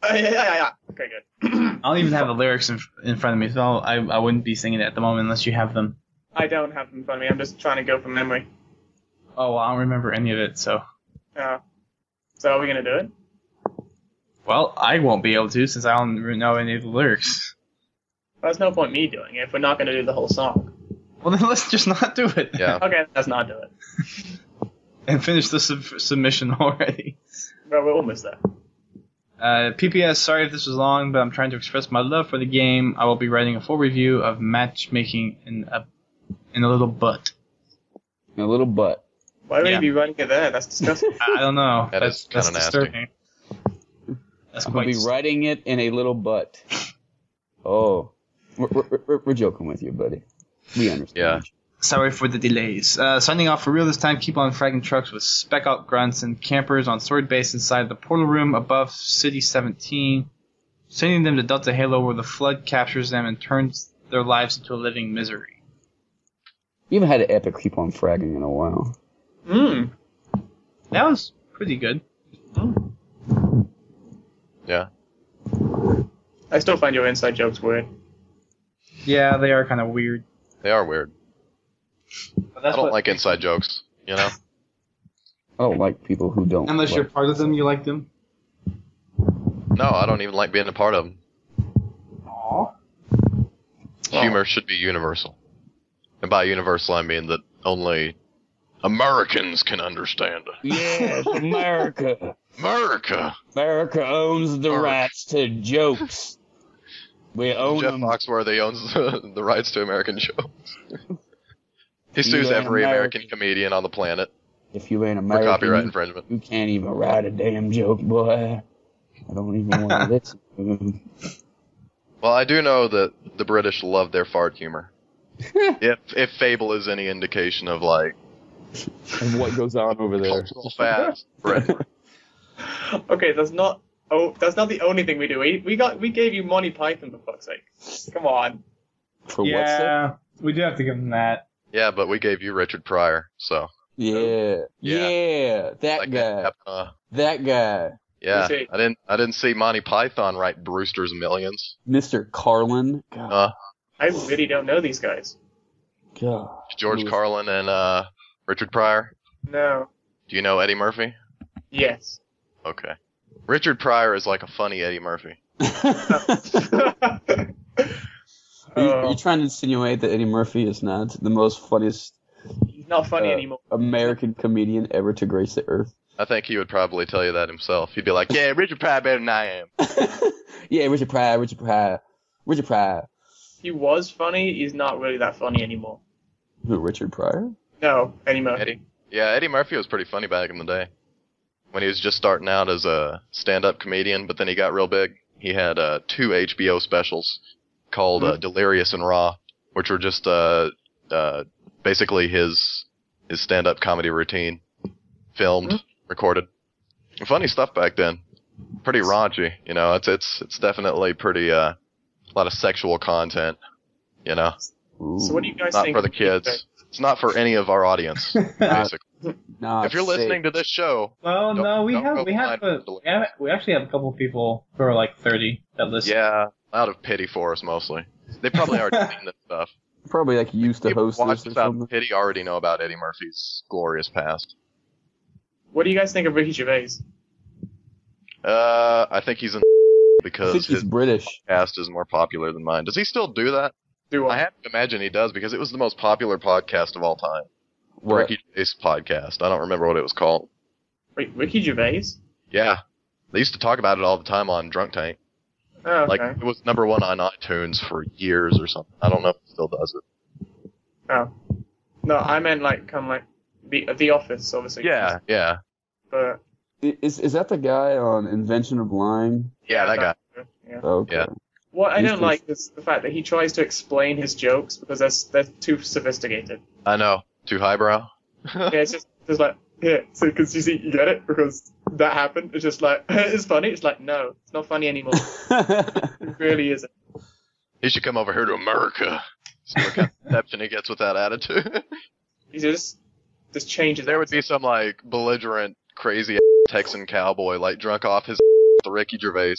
Yeah. Okay, good. I don't even have the lyrics in front of me, so I wouldn't be singing it at the moment unless you have them. I don't have them in front of me. I'm just trying to go from memory. Oh, well, I don't remember any of it, so. So are we gonna do it? Well, I won't be able to since I don't know any of the lyrics. Well, there's no point me doing it if we're not gonna do the whole song. Well, then let's just not do it. Yeah. Okay, let's not do it. And finish the submission already. But we're almost there. PPS, sorry if this was long, but I'm trying to express my love for the game. I will be writing a full review of matchmaking in a little butt. A little butt. Why would Yeah. you be running it there? That's disgusting. I don't know. That is That's kinda nasty. disturbing. That's I'm gonna quite be writing it in a little butt. Oh. We're joking with you, buddy. We understand. Yeah. Sorry for the delays. Signing off for real this time. Keep on fragging trucks with spec out grunts and campers on sword base inside the portal room above City 17. Sending them to Delta Halo where the flood captures them and turns their lives into a living misery. We haven't had an epic keep on fragging in a while. That was pretty good. Yeah. I still find your inside jokes weird. Yeah, they are kind of weird. They are weird. But I that's don't like inside jokes, you know? I don't like people who don't. Unless like- you're part of them, you like them. No, I don't even like being a part of them. Aww. Humor should be universal. And by universal, I mean that only Americans can understand. Yes, America. America! America owns the America. rights to jokes. We own Jeff them. Foxworthy owns the rights to American jokes. He sues You ain't every American American. comedian on the planet If you ain't for American, copyright you, infringement. you can't even write a damn joke, boy. I don't even want to listen to him. Well, I do know that the British love their fart humor. If Fable is any indication of like And what goes on over there? cultural fast, Brent. Okay, that's not the only thing we do. We gave you Monty Python, for fuck's sake. Come on. For what? Yeah, we do have to give him that. Yeah, but we gave you Richard Pryor, so Yeah. That like guy. that. That guy. Yeah, You see. I didn't see Monty Python write Brewster's Millions. Mr. Carlin. God. I really don't know these guys. God. George Ooh. Carlin and Richard Pryor. No. Do you know Eddie Murphy? Yes. Okay. Richard Pryor is like a funny Eddie Murphy. Are you trying to insinuate that Eddie Murphy is not the most funniest He's not funny anymore. American comedian ever to grace the earth? I think he would probably tell you that himself. He'd be like, yeah, Richard Pryor better than I am. Yeah, Richard Pryor. He was funny. He's not really that funny anymore. Who, Richard Pryor? No, Eddie Murphy. Eddie Murphy was pretty funny back in the day. When he was just starting out as a stand-up comedian, but then he got real big. He had 2 HBO specials called Delirious and Raw, which were just basically his stand-up comedy routine, filmed, recorded. Funny stuff back then. Pretty raunchy, you know. It's definitely pretty a lot of sexual content, you know. Ooh. So what do you guys Not think? for the kids. It's not for any of our audience, basically. Nah, If you're listening to this show, Well, no, we don't go have blind. we actually have a couple people who are like 30 that listen. yeah, out of pity for us mostly. They probably already seen this stuff. probably like used to People host watch this or this out of something. pity already know about Eddie Murphy's glorious past. What do you guys think of Ricky Gervais? I think he's in I because think he's his British. podcast is more popular than mine. Does he still do that? Do I have to imagine he does because it was the most popular podcast of all time. The What? Ricky Gervais podcast. I don't remember what it was called. Wait, Ricky Gervais? Yeah. They used to talk about it all the time on Drunk Tank. Oh, okay. Like, it was number 1 on iTunes for years or something. I don't know if it still does it. Oh. No, I meant like the Office, obviously. Yeah, yeah. But Is that the guy on Invention of Lying? Yeah, that guy. Yeah. Okay. Yeah. What I He's don't just- like is the fact that he tries to explain his jokes because they're too sophisticated. I know. Too highbrow. Yeah, it's just like, yeah, so because you get it because that happened. It's just like it's funny. It's like no, it's not funny anymore. It really isn't. He should come over here to America. See what kind of reception he gets with that attitude. He just changes. There would be some, like, belligerent, crazy Texan cowboy, like, drunk off his the Ricky Gervais,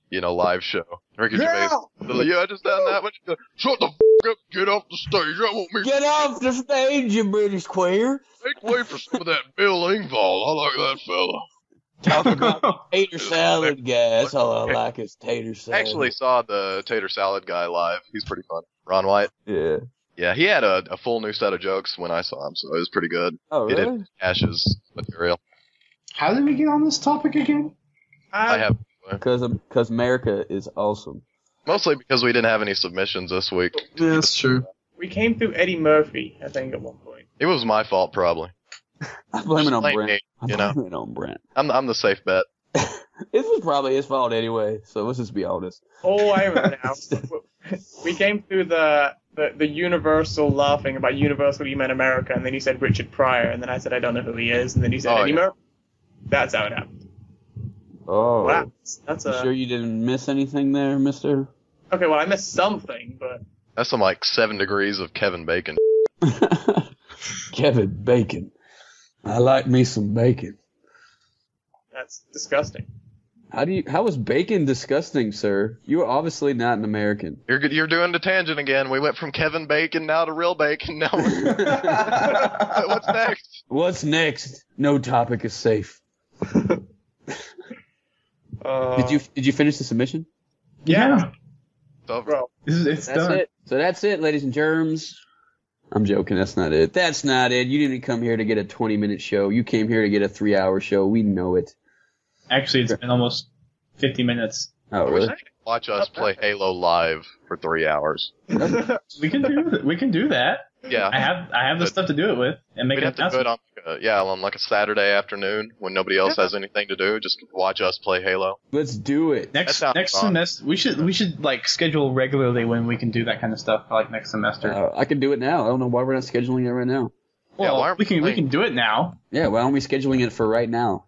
you know, live show. Ricky Gervais. Yeah, I just done that. Shut the f*** up, get off the stage. I want me Get off the stage, you British queer! make way for some of that Bill Engvall. I like that fella. Talk about tater salad guy. That's all I like is tater I salad. actually saw the Tater Salad guy live. He's pretty fun. Ron White. Yeah. Yeah, he had a full new set of jokes when I saw him, so it was pretty good. Oh, He really? did Ash's material. How did we get on this topic again? I have Because America is awesome. mostly because we didn't have any submissions this week. Yeah, that's true. We came through Eddie Murphy, I think, at one point. It was my fault, probably. I'm blaming Just on blame Brent. me, I'm you know. blaming on Brent. I'm the safe bet. This was probably his fault anyway, so let's just be honest. Oh, I remember now. We came through the Universal laughing about Universal You Meant America, and then you said Richard Pryor, and then I said I don't know who he is, and then you said Oh, Eddie yeah. Murphy. That's how it happened. Oh. Wow, that's You a sure you didn't miss anything there, mister? okay. Well, I missed something, but That's some like 7 degrees of Kevin Bacon. Kevin Bacon. I like me some bacon. that's disgusting. How is bacon disgusting, sir? You are obviously not an American. You're doing the tangent again. We went from Kevin Bacon now to real bacon. Now what's next? What's next? No topic is safe. Did you finish the submission? Yeah, It's over. bro. It's That's done. it. So that's it, ladies and germs. I'm joking. That's not it. That's not it. You didn't come here to get a 20-minute show. You came here to get a 3-hour show. We know it. Actually, it's been almost 50 minutes. Oh, I wish really? you could watch us play Halo live for 3 hours. We can do that. Yeah. I have the stuff to do it with and make We'd it have to do it on like a Saturday afternoon when nobody else has anything to do. Just watch us play Halo. Let's do it. Next fun. semester, we should like schedule regularly when we can do that kind of stuff. Like next semester. I can do it now. I don't know why we're not scheduling it right now. Well, why aren't we can do it now. Yeah, why aren't we scheduling it for right now?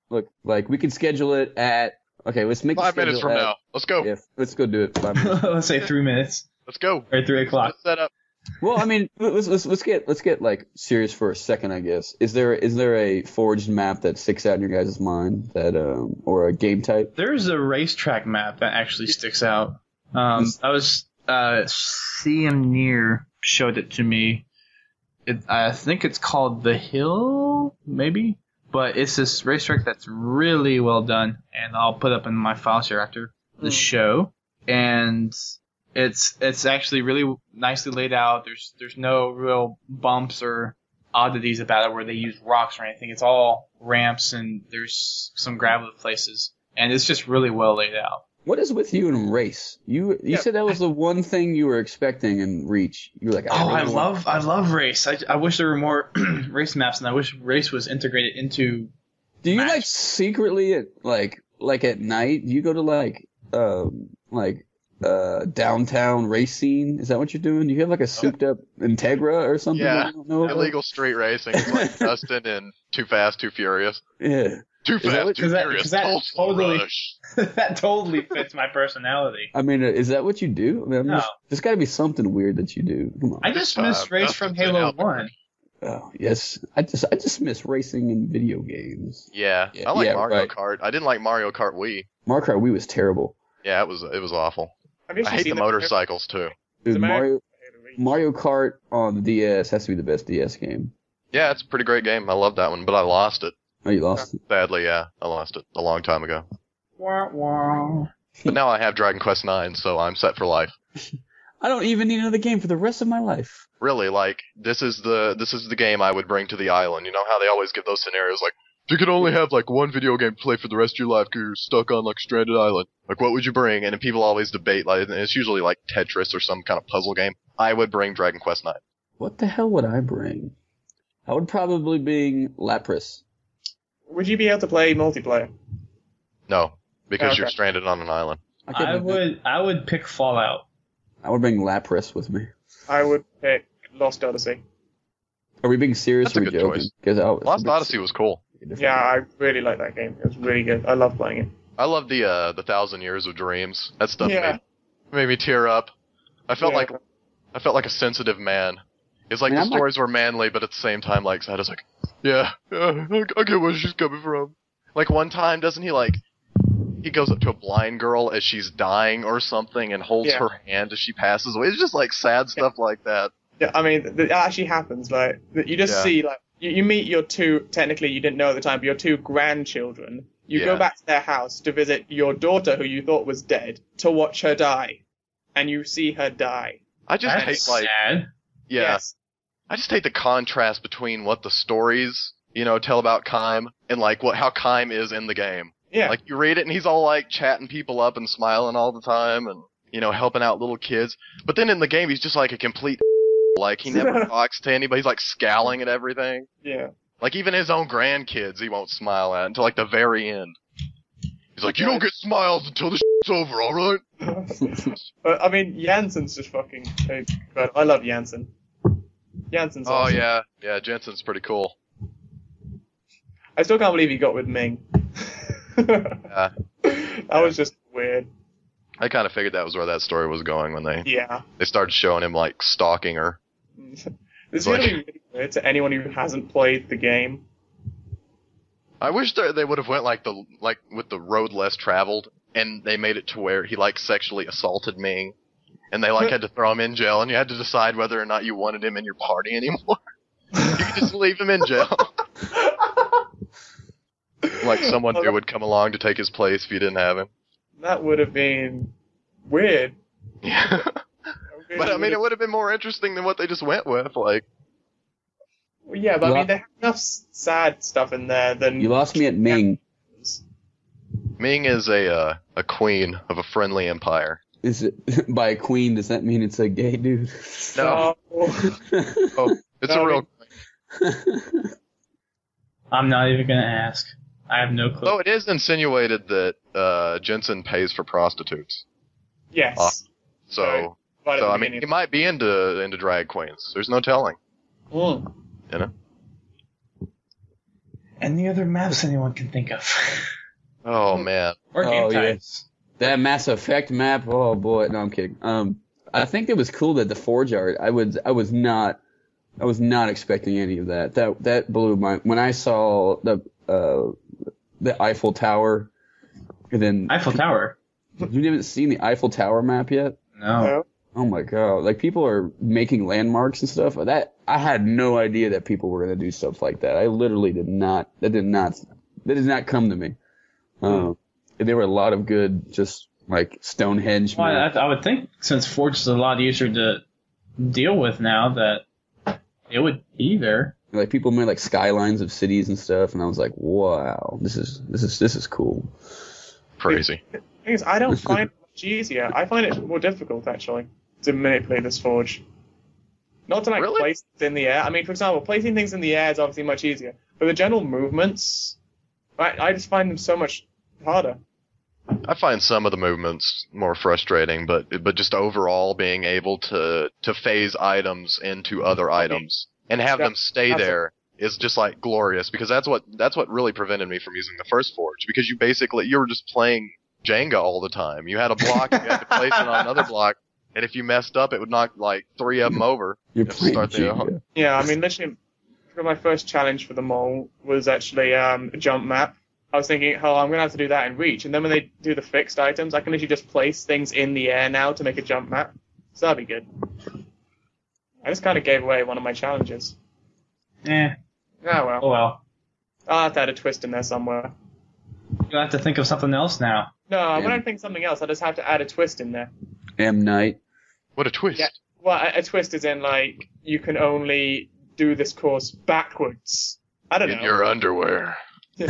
Look, like we can schedule it at. Okay, let's make 5 minutes from now. Let's go. Yeah, let's go do it. 5 minutes. Let's say 3 minutes. Let's go. Or 3 o'clock. Let's set up. Well, I mean, let's get like serious for a second, I guess. Is there a forged map that sticks out in your guys' mind that or a game type? There's a racetrack map that actually sticks out. I was CM Near showed it to me. I think it's called The Hill, maybe, but it's this racetrack that's really well done, and I'll put up in my file share after the show. And it's actually really nicely laid out. There's no real bumps or oddities about it where they use rocks or anything. It's all ramps and there's some gravel places, and it's just really well laid out. What is with you in race? You said that was the one thing you were expecting in Reach. You were like, I love race. I wish there were more race maps, and I wish race was integrated into. Do you like secretly at like at night? Do you go to downtown race scene? Is that what you're doing? Do you have like a souped up Integra or something? Yeah, I don't know about? illegal street racing. It's like Dustin and Too Fast, Too Furious. Yeah. Too Fast, Too Furious. That totally Rush. that totally fits my personality. I mean, is that what you do? I mean, No. There's got to be something weird that you do. Come on. I just miss race from Halo 1. Oh yes, I just miss racing in video games. Yeah, I like Mario Kart. I didn't like Mario Kart Wii. Mario Kart Wii was terrible. Yeah, it was awful. Have you I actually hate seen the motorcycles too. Dude, Mario Kart on the DS has to be the best DS game. Yeah, it's a pretty great game. I love that one, but I lost it. Oh, you lost it? Sadly, yeah, I lost it a long time ago. Wah, wah. But now I have Dragon Quest IX, so I'm set for life. I don't even need another game for the rest of my life. Really, like this is the game I would bring to the island. You know how they always give those scenarios like, if you could only have like one video game to play for the rest of your life because you're stuck on like a stranded island, like what would you bring? And then people always debate, like, and it's usually like Tetris or some kind of puzzle game. I would bring Dragon Quest IX. What the hell would I bring? I would probably bring Lapras. Would you be able to play multiplayer? No, because Okay. you're stranded on an island. I would pick Fallout. I would bring Lapras with me. I would pick Lost Odyssey. Are we being serious That's a or are we good joking? choice. Because Lost Odyssey was cool. Yeah, I really like that game. It was really good. I love playing it. I love the 1,000 Years of Dreams. That stuff Yeah. made me tear up. I felt Yeah. like a sensitive man. It's like Man, the I'm like- stories were manly, but at the same time, like, I was like, yeah, I get where she's coming from. Like one time, doesn't he like? He goes up to a blind girl as she's dying or something and holds Yeah. her hand as she passes away. It's just like sad stuff like that. Yeah, I mean, that actually happens. Like, you just Yeah. see, like, you meet your two, technically you didn't know at the time, but your two grandchildren. You go Yeah. back to their house to visit your daughter, who you thought was dead, to watch her die. And you see her die. I just That's hate like, sad. yeah, Yes. I just hate the contrast between what the stories, tell about Kime and like how Kime is in the game. Yeah. Like you read it and he's all like chatting people up and smiling all the time and helping out little kids. But then in the game he's just like a complete like he never talks to anybody. He's like scowling at everything. Yeah. Like even his own grandkids he won't smile at until like the very end. He's like, you don't get smiles until this shit's over, alright? But, I mean, Janssen's just fucking incredible. I love Janssen. Janssen's Oh awesome. yeah. Yeah, Jensen's pretty cool. I still can't believe he got with Ming. Yeah. That was just weird. I kind of figured that was where that story was going when they Yeah. started showing him like stalking her. This is Like- going to be really weird to anyone who hasn't played the game. I wish they would have went with the road less traveled, and they made it to where he like sexually assaulted Ming, and they like had to throw him in jail, and you had to decide whether or not you wanted him in your party anymore. You could just leave him in jail. Like someone new would come along to take his place if you didn't have him. That would have been weird. Yeah. But I mean, it would have been more interesting than what they just went with. Like, Well, yeah, but I mean, they have enough sad stuff in there than. You lost me at Ming. Ming is a queen of a friendly empire. Is it by a queen? Does that mean it's a gay dude? No. Oh, it's a real. I'm not even gonna ask. I have no clue. Oh, it is insinuated that Jensen pays for prostitutes. Yes. So Right at the I mean, beginning. he might be into drag queens. There's no telling. Mm. You know. Any other maps anyone can think of? Oh man. Or game Oh, yeah. types. That Mass Effect map. Oh boy, no, I'm kidding. I think it was cool that the Forge art. I was not expecting any of that. That blew my. When I saw the Eiffel Tower, and then Eiffel Tower. You haven't seen the Eiffel Tower map yet? No. Oh my god! Like people are making landmarks and stuff. That I had no idea that people were gonna do stuff like that. I literally did not. That did not come to me. There were a lot of good, just like Stonehenge. Well, I would think since Forge is a lot easier to deal with now that it would be there. Like people made like skylines of cities and stuff, and I was like, wow, this is cool. Crazy. The thing is, I don't find it much easier. I find it more difficult, actually, to manipulate this Forge. Not to, like, Really? place things in the air. I mean, for example, placing things in the air is obviously much easier. But the general movements, I just find them so much harder. I find some of the movements more frustrating, but just overall being able to phase items into other items and have them stay there is just like glorious, because that's what really prevented me from using the first Forge, because you were just playing Jenga all the time. You had a block, you had to place it on another block, and if you messed up, it would knock like 3 of them over. You're You have to playing start the- Jenga. Yeah, I mean, literally, my first challenge for the mole was actually a jump map. I was thinking, oh, I'm going to have to do that in Reach. And then when they do the fixed items, I can literally just place things in the air now to make a jump map. So that'd be good. I just kind of gave away one of my challenges. Eh. Oh, well. Oh well. I'll have to add a twist in there somewhere. You'll have to think of something else now. No, when I think of something else, I just have to add a twist in there. M Night. What a twist. Yeah. Well, a twist is in, like, you can only do this course backwards. I don't In know. your underwear. Boy.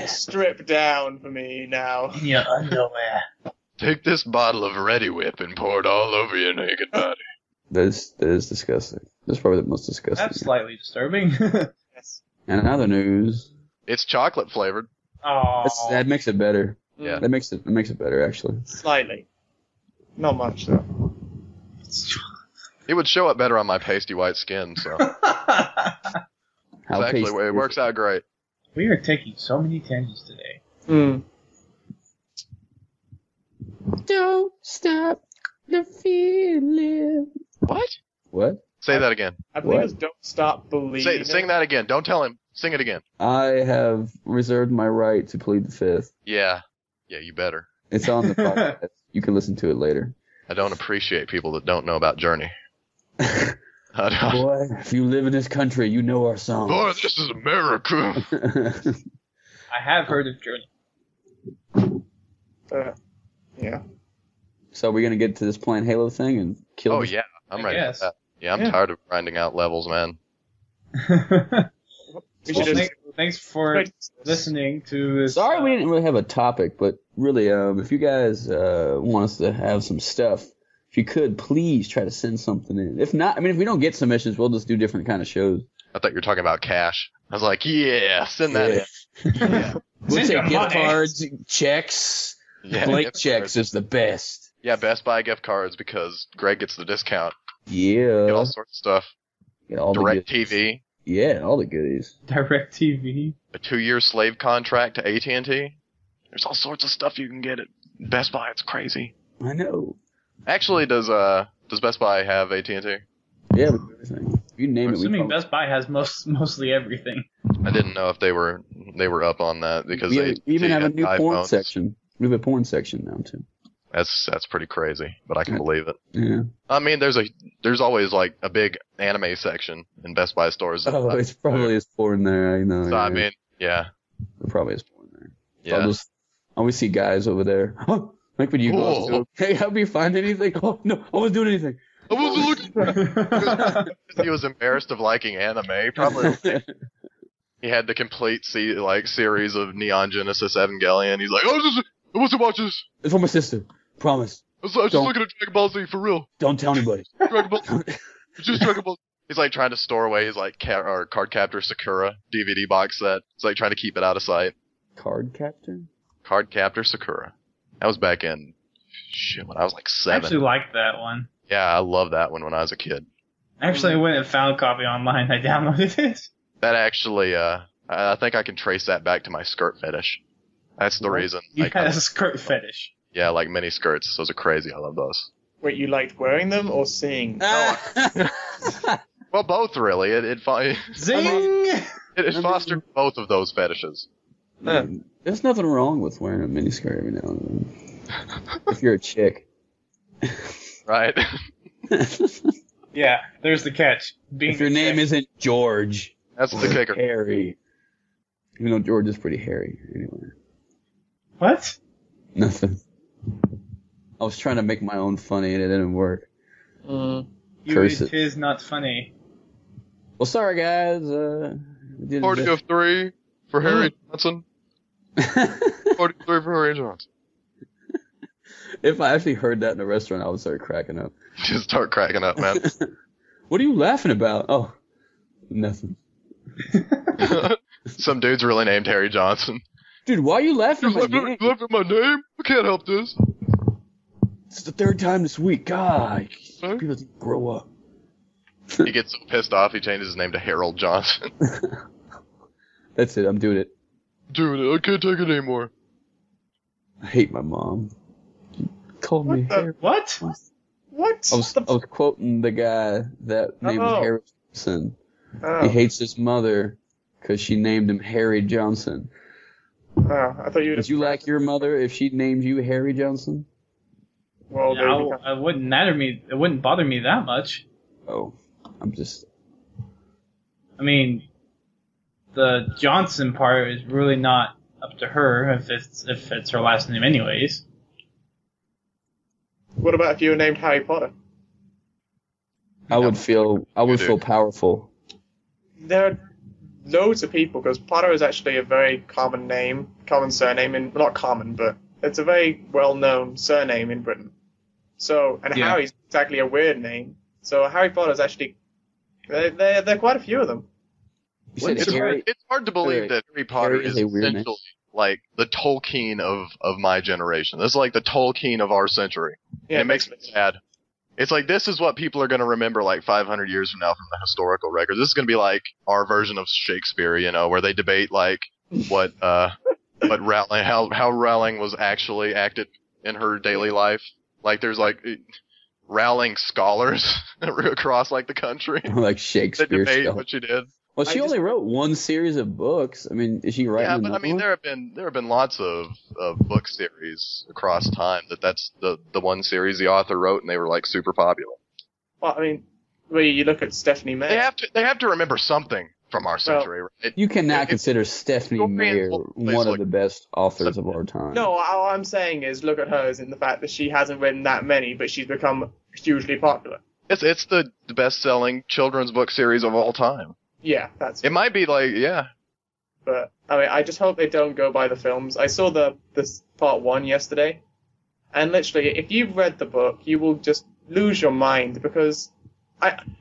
Strip down for me now. In your underwear. Take this bottle of Ready Whip and pour it all over your naked body. That is disgusting. That's probably the most disgusting. That's slightly disturbing. Yes. And in other news, It's chocolate flavored. Oh. that makes it better. Yeah. That makes it better actually. Slightly. Not much, though. It would show up better on my pasty white skin, so How actually tasty it is works out great. We are taking so many tangents today. Hmm. Don't stop the feeling. What? What? Say that again. I believe What? it's Don't Stop Believing. Sing that again. Don't tell him. Sing it again. I have reserved my right to plead the fifth. Yeah. Yeah, you better. It's on the podcast. You can listen to it later. I don't appreciate people that don't know about Journey. I don't. Boy, if you live in this country, you know our song. Boy, this is America. I have heard of Journey. Yeah. So we're gonna get to this playing Halo thing and kill. Oh this- yeah, I'm I ready for guess. that. Yeah, I'm Yeah. tired of grinding out levels, man. We Well, should just. thanks for listening to this. Sorry, we didn't really have a topic, but really, if you guys want us to have some stuff, if you could, please try to send something in. If not, I mean, if we don't get submissions, we'll just do different kind of shows. I thought you were talking about cash. I was like, yeah, send that in. Yeah. We'll Send your take gift money. cards, checks. Yeah, Blank gift checks cards. is the best. Yeah, Best Buy gift cards because Greg gets the discount. Yeah. Get all sorts of stuff. Get all Direct the goodies. TV, Yeah, all the goodies. Direct TV. a 2-year slave contract to AT&T. There's all sorts of stuff you can get at Best Buy. It's crazy. I know. Actually, does Best Buy have AT&T? Yeah, we do everything. If you name I'm it, we assuming probably- Best Buy has mostly everything. I didn't know if they were up on that because we AT&T even have a had new porn iPhones. section. We have a porn section now too. That's pretty crazy, but I can believe it. Yeah. I mean, there's always like a big anime section in Best Buy stores. Oh, it's probably is porn there. I know. So yeah. I mean, yeah, There probably is porn there. So yeah. I always see guys over there. Oh, like when you go up to Whoa. them, hey, help me find anything? Oh no, I wasn't doing anything. I wasn't looking. He was embarrassed of liking anime. Probably he had the complete series of Neon Genesis Evangelion. He's like, I I want to watch this. It's for my sister. Promise. I was just Don't- looking at Dragon Ball Z for real. Don't tell anybody. Dragon Ball. It's just Dragon Ball. He's like trying to store away his like Card Captor Sakura DVD box set. He's like trying to keep it out of sight. Card captor? Card Captor Sakura. That was back in when I was like I 7. actually liked that one. Yeah, I loved that one when I was a kid. Actually, I went and found a copy online. I downloaded it. That actually, I think I can trace that back to my skirt fetish. That's the reason. You Like, had a skirt fetish. yeah, like mini skirts. Those are crazy. I love those. Wait, you liked wearing them or seeing them? Well, both really. It Zing! fostered both of those fetishes. There's nothing wrong with wearing a miniskirt every now and then. If you're a chick. Right? Yeah, there's the catch. If your name isn't George. That's the kicker. Harry. Even though George is pretty hairy. Anyway. What? Nothing. I was trying to make my own funny and it didn't work. Curse It it. is not funny. Well, sorry guys. We did Party of 3 for Harry Johnson. Party of 3 for Harry Johnson. If I actually heard that in a restaurant, I would start cracking up. Just start cracking up, man. What are you laughing about? Oh, nothing. Some dude's really named Harry Johnson. Dude, why are you laughing at my name? You left at my name? I can't help this. It's the third time this week. God, Huh? people need to grow up. He gets so pissed off, he changes his name to Harold Johnson. That's it. I'm doing it. Dude, I can't take it anymore. I hate my mom. She called me What the- Harry. What? What? I was quoting the guy that named Oh. Harry Johnson. He Oh, hates his mother because she named him Harry Johnson. I thought you would Would you like your mother if she named you Harry Johnson? Well, there you go. I wouldn't matter me. It wouldn't bother me that much. Oh, I'm just... I mean, the Johnson part is really not up to her if it's her last name, anyways. What about if you were named Harry Potter? I would feel powerful. There are loads of people, because Potter is actually a very common surname, and not common, but it's a very well-known surname in Britain. So, and Yeah. Harry's exactly a weird name. So Harry Potter's actually, there are quite a few of them. You said What's Harry... It's hard to believe that Harry Potter Harry is is a weird name. essentially like the Tolkien of my generation. This is like the Tolkien of our century. Yeah, And it makes me sad. It's like, this is what people are going to remember like 500 years from now from the historical record. This is going to be like our version of Shakespeare, you know, where they debate like what Rowling, how Rowling was actually acted in her daily life. Like there's like Rowling scholars across like the country like that Shakespeare debate stuff. what she did. Well, she only wrote one series of books. I mean, is she writing Yeah, but I another mean, one? there have been lots of book series across time that's the one series the author wrote, and they were like super popular. Well, I mean, when you look at Stephanie Meyer. They have to remember something from our century, right? You cannot It- consider Stephanie Go man, Meyer please one of look- the best authors of our time. No, all I'm saying is look at hers in the fact that she hasn't written that many, but she's become hugely popular. It's the best-selling children's book series of all time. Yeah, that's. It might be like, yeah. But I mean, I just hope they don't go by the films. I saw this part 1 yesterday, and literally, if you've read the book, you will just lose your mind because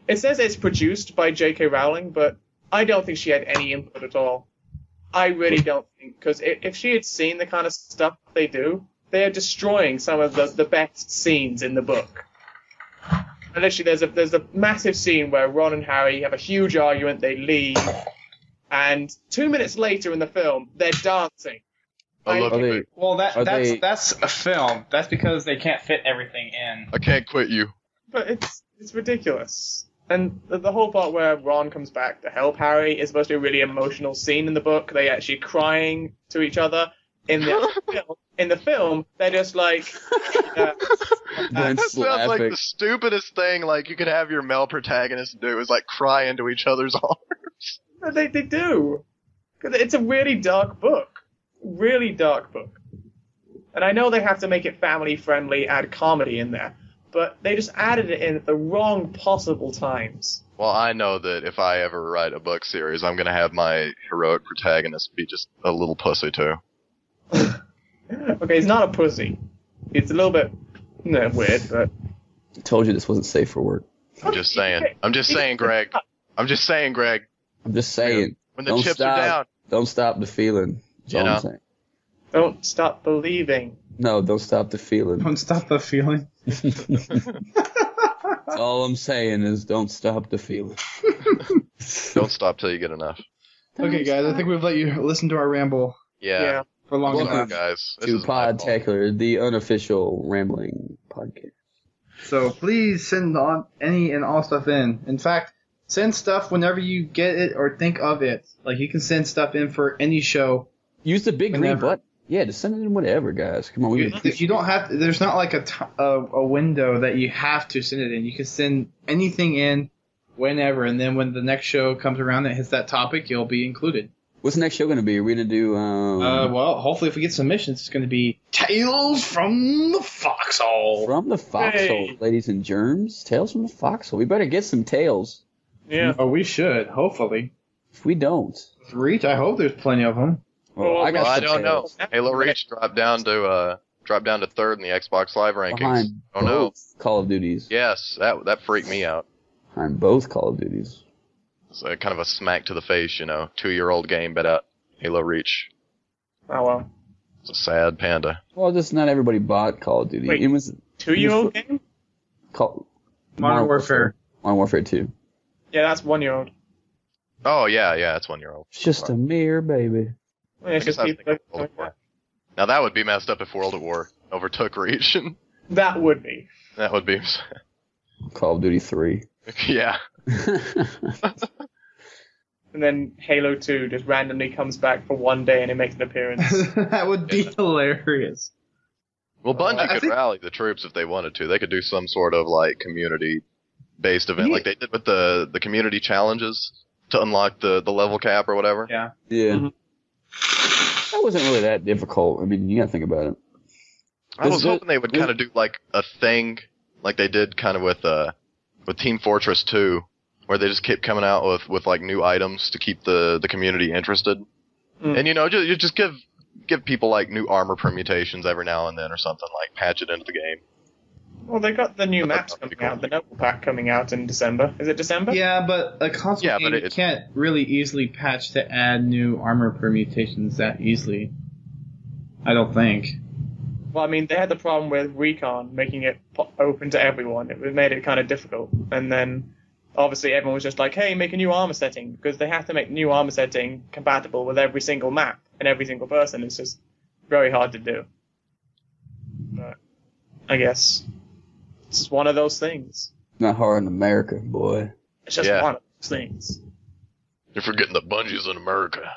it says it's produced by J.K. Rowling, but I don't think she had any input at all. I really don't think, because if she had seen the kind of stuff they do, they are destroying some of the best scenes in the book. And literally, there's a massive scene where Ron and Harry have a huge argument. They leave, and 2 minutes later in the film, they're dancing. I love Are you, they, babe. Well, Are they- that's a film. That's because they can't fit everything in. I can't quit you. But it's ridiculous. And the whole part where Ron comes back to help Harry is supposed to be a really emotional scene in the book. They actually crying to each other. In the film, they're just like. Brent's That sounds like laughing. the stupidest thing like you could have your male protagonist do is like cry into each other's arms. They do. 'Cause it's a really dark book. Really dark book. And I know they have to make it family friendly, add comedy in there. But they just added it in at the wrong possible times. Well, I know that if I ever write a book series, I'm going to have my heroic protagonist be just a little pussy too. Okay, he's not a pussy. It's a little bit weird, but I told you this wasn't safe for work. I'm just saying. I'm just saying, Greg. I'm just saying, Greg. I'm just saying. When the chips are down. Don't stop the feeling. That's all I'm saying. Don't stop believing. No, don't stop the feeling. Don't stop the feeling. All I'm saying is don't stop the feeling. Don't stop till you get enough. Okay, guys, I think we've let you listen to our ramble Yeah. for long Welcome, enough. guys. This To is my fault. Podtacular, the unofficial rambling podcast. So please send on any and all stuff in. In fact, send stuff whenever you get it or think of it. Like, you can send stuff in for any show. Use the big green Whenever. button. Yeah, just send it in whatever, guys. Come on, You don't have to, there's not like a window that you have to send it in. You can send anything in whenever, and then when the next show comes around that hits that topic, you'll be included. What's the next show going to be? Are we going to do... Well, hopefully if we get submissions, it's going to be Tales from the Foxhole. From the Foxhole, Hey. ladies and germs. Tales from the Foxhole. We better get some tales. Yeah. Oh, we should, hopefully. If we don't... Reach, I hope there's plenty of them. Well, I got Well, I some don't know. tales. Halo Reach dropped down to third in the Xbox Live rankings. Behind Oh no. both Call of Duties. Yes, that freaked me out. Behind both Call of Duties. It's kind of a smack to the face, 2-year-old game, but Halo Reach. Oh well. It's a sad panda. Well, just not everybody bought Call of Duty. Wait. It was 2-year-old game? Modern Warfare. Modern Warfare 2. Yeah, that's 1-year-old. Oh yeah, it's 1-year-old. It's just a mere baby. I mean, it's I guess just I people think World at War. Now that would be messed up if World at War overtook Reach. that would be. That would be, Call of Duty 3. yeah. And then Halo 2 just randomly comes back for one day and it makes an appearance. That would be hilarious. Well, Bungie I could think- rally the troops if they wanted to. They could do some sort of community-based event, Yeah. like they did with the community challenges to unlock the level cap or whatever. Yeah. Yeah. Mhm. That wasn't really that difficult. I mean, you gotta think about it. I was Is it- hoping they would kind of do like a thing, like they did kind of with Team Fortress 2, where they just kept coming out with like new items to keep the community interested, and you just give people like new armor permutations every now and then or something, like patch it into the game. Well, they got the new maps coming out, the Noble Pack coming out in December. Is it December? Yeah, but a console Yeah, game but it- can't really easily patch to add new armor permutations that easily. I don't think. Well, I mean, they had the problem with Recon making it open to everyone. It made it kind of difficult. And then, obviously, everyone was just like, hey, make a new armor setting. Because they have to make new armor setting compatible with every single map and every single person. It's just very hard to do. But, I guess, it's just one of those things. Not hard in America, boy. It's just Yeah. one of those things. You're forgetting that Bungie's in America.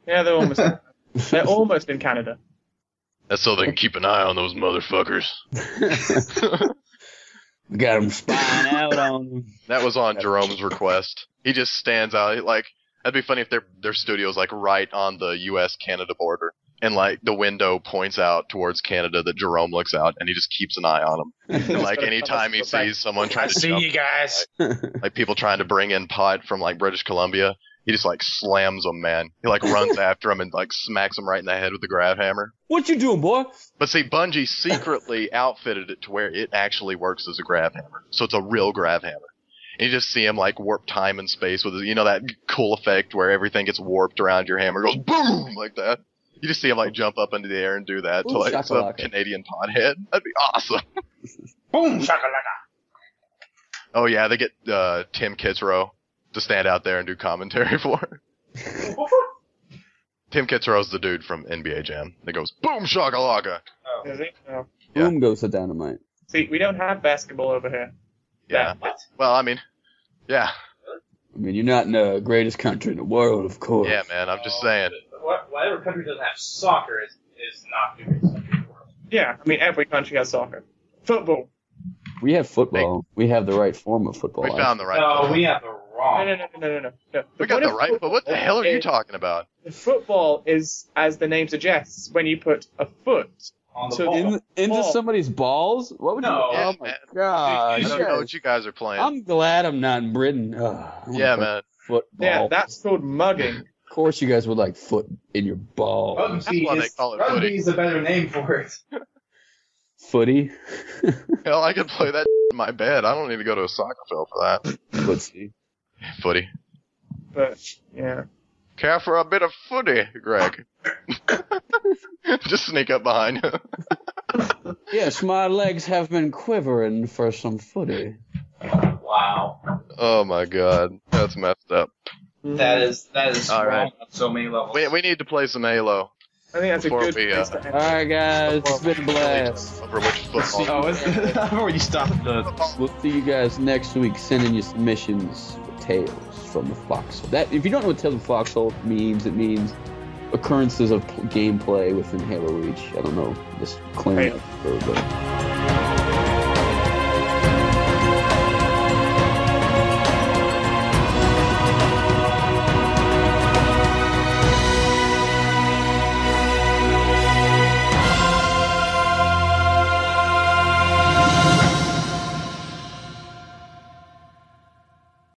Yeah, they're almost in Canada. That's so they can keep an eye on those motherfuckers. Got them spying out on them. That was on Jerome's request. He just stands out. Like, that'd be funny if their studio's like right on the U.S.-Canada border, and like the window points out towards Canada that Jerome looks out, and he just keeps an eye on them. And like anytime he sees someone trying to jump, guys. like people trying to bring in pot from like British Columbia, he just like slams them, man. He like runs after them and like smacks them right in the head with the grab hammer. What you doing, boy? But see, Bungie secretly outfitted it to where it actually works as a grab hammer. So it's a real grab hammer. And you just see him like warp time and space with, that cool effect where everything gets warped around your hammer. It goes boom like that. You just see him like jump up into the air and do that to Ooh, like some shakalaka. Canadian pothead. That'd be awesome. Boom shakalaka. Oh yeah, they get Tim Kitzrow to stand out there and do commentary for it. Tim Kitzrow's the dude from NBA Jam that goes boom shakalaka. Is it? No. Yeah. Boom goes the dynamite. See, we don't have basketball over here. Yeah. What? Well, I mean, yeah. I mean, you're not in the greatest country in the world, of course. Yeah, man. I'm just saying. Whatever country doesn't have soccer is not the greatest country in the world. Yeah, I mean, every country has soccer. Football. We have football. We have the right form of football. We found the right. No, foot. we have the wrong. No. We got the right. But what the hell are you talking about? Football is, as the name suggests, when you put a foot On the to ball. Into Ball. somebody's balls? What would No. you? Yeah, Oh my man. god! I don't know what you guys are playing. I'm glad I'm not in Britain. I wanna Yeah, play man. Football. Yeah, that's called mugging. course you guys would like foot in your balls. That's why they call it Rugby footy. is a better name for it. Footy? Hell, I could play that in my bed. I don't need to go to a soccer field for that. Let's see. Footy. But yeah. Care for a bit of footy, Greg? Just sneak up behind you. Yes, my legs have been quivering for some footy. Wow. Oh my god, that's messed up. That is All wrong right. on so many levels. We need to play some Halo. I think that's a Before good we, place to end. Alright, guys, it's been a blast. Over which football. Oh, I've already stopped. We'll see you guys next week. Send in your submissions for Tales from the Foxhole. That, if you don't know what Tales of the Foxhole means, it means occurrences of gameplay within Halo Reach. I don't know this claim, but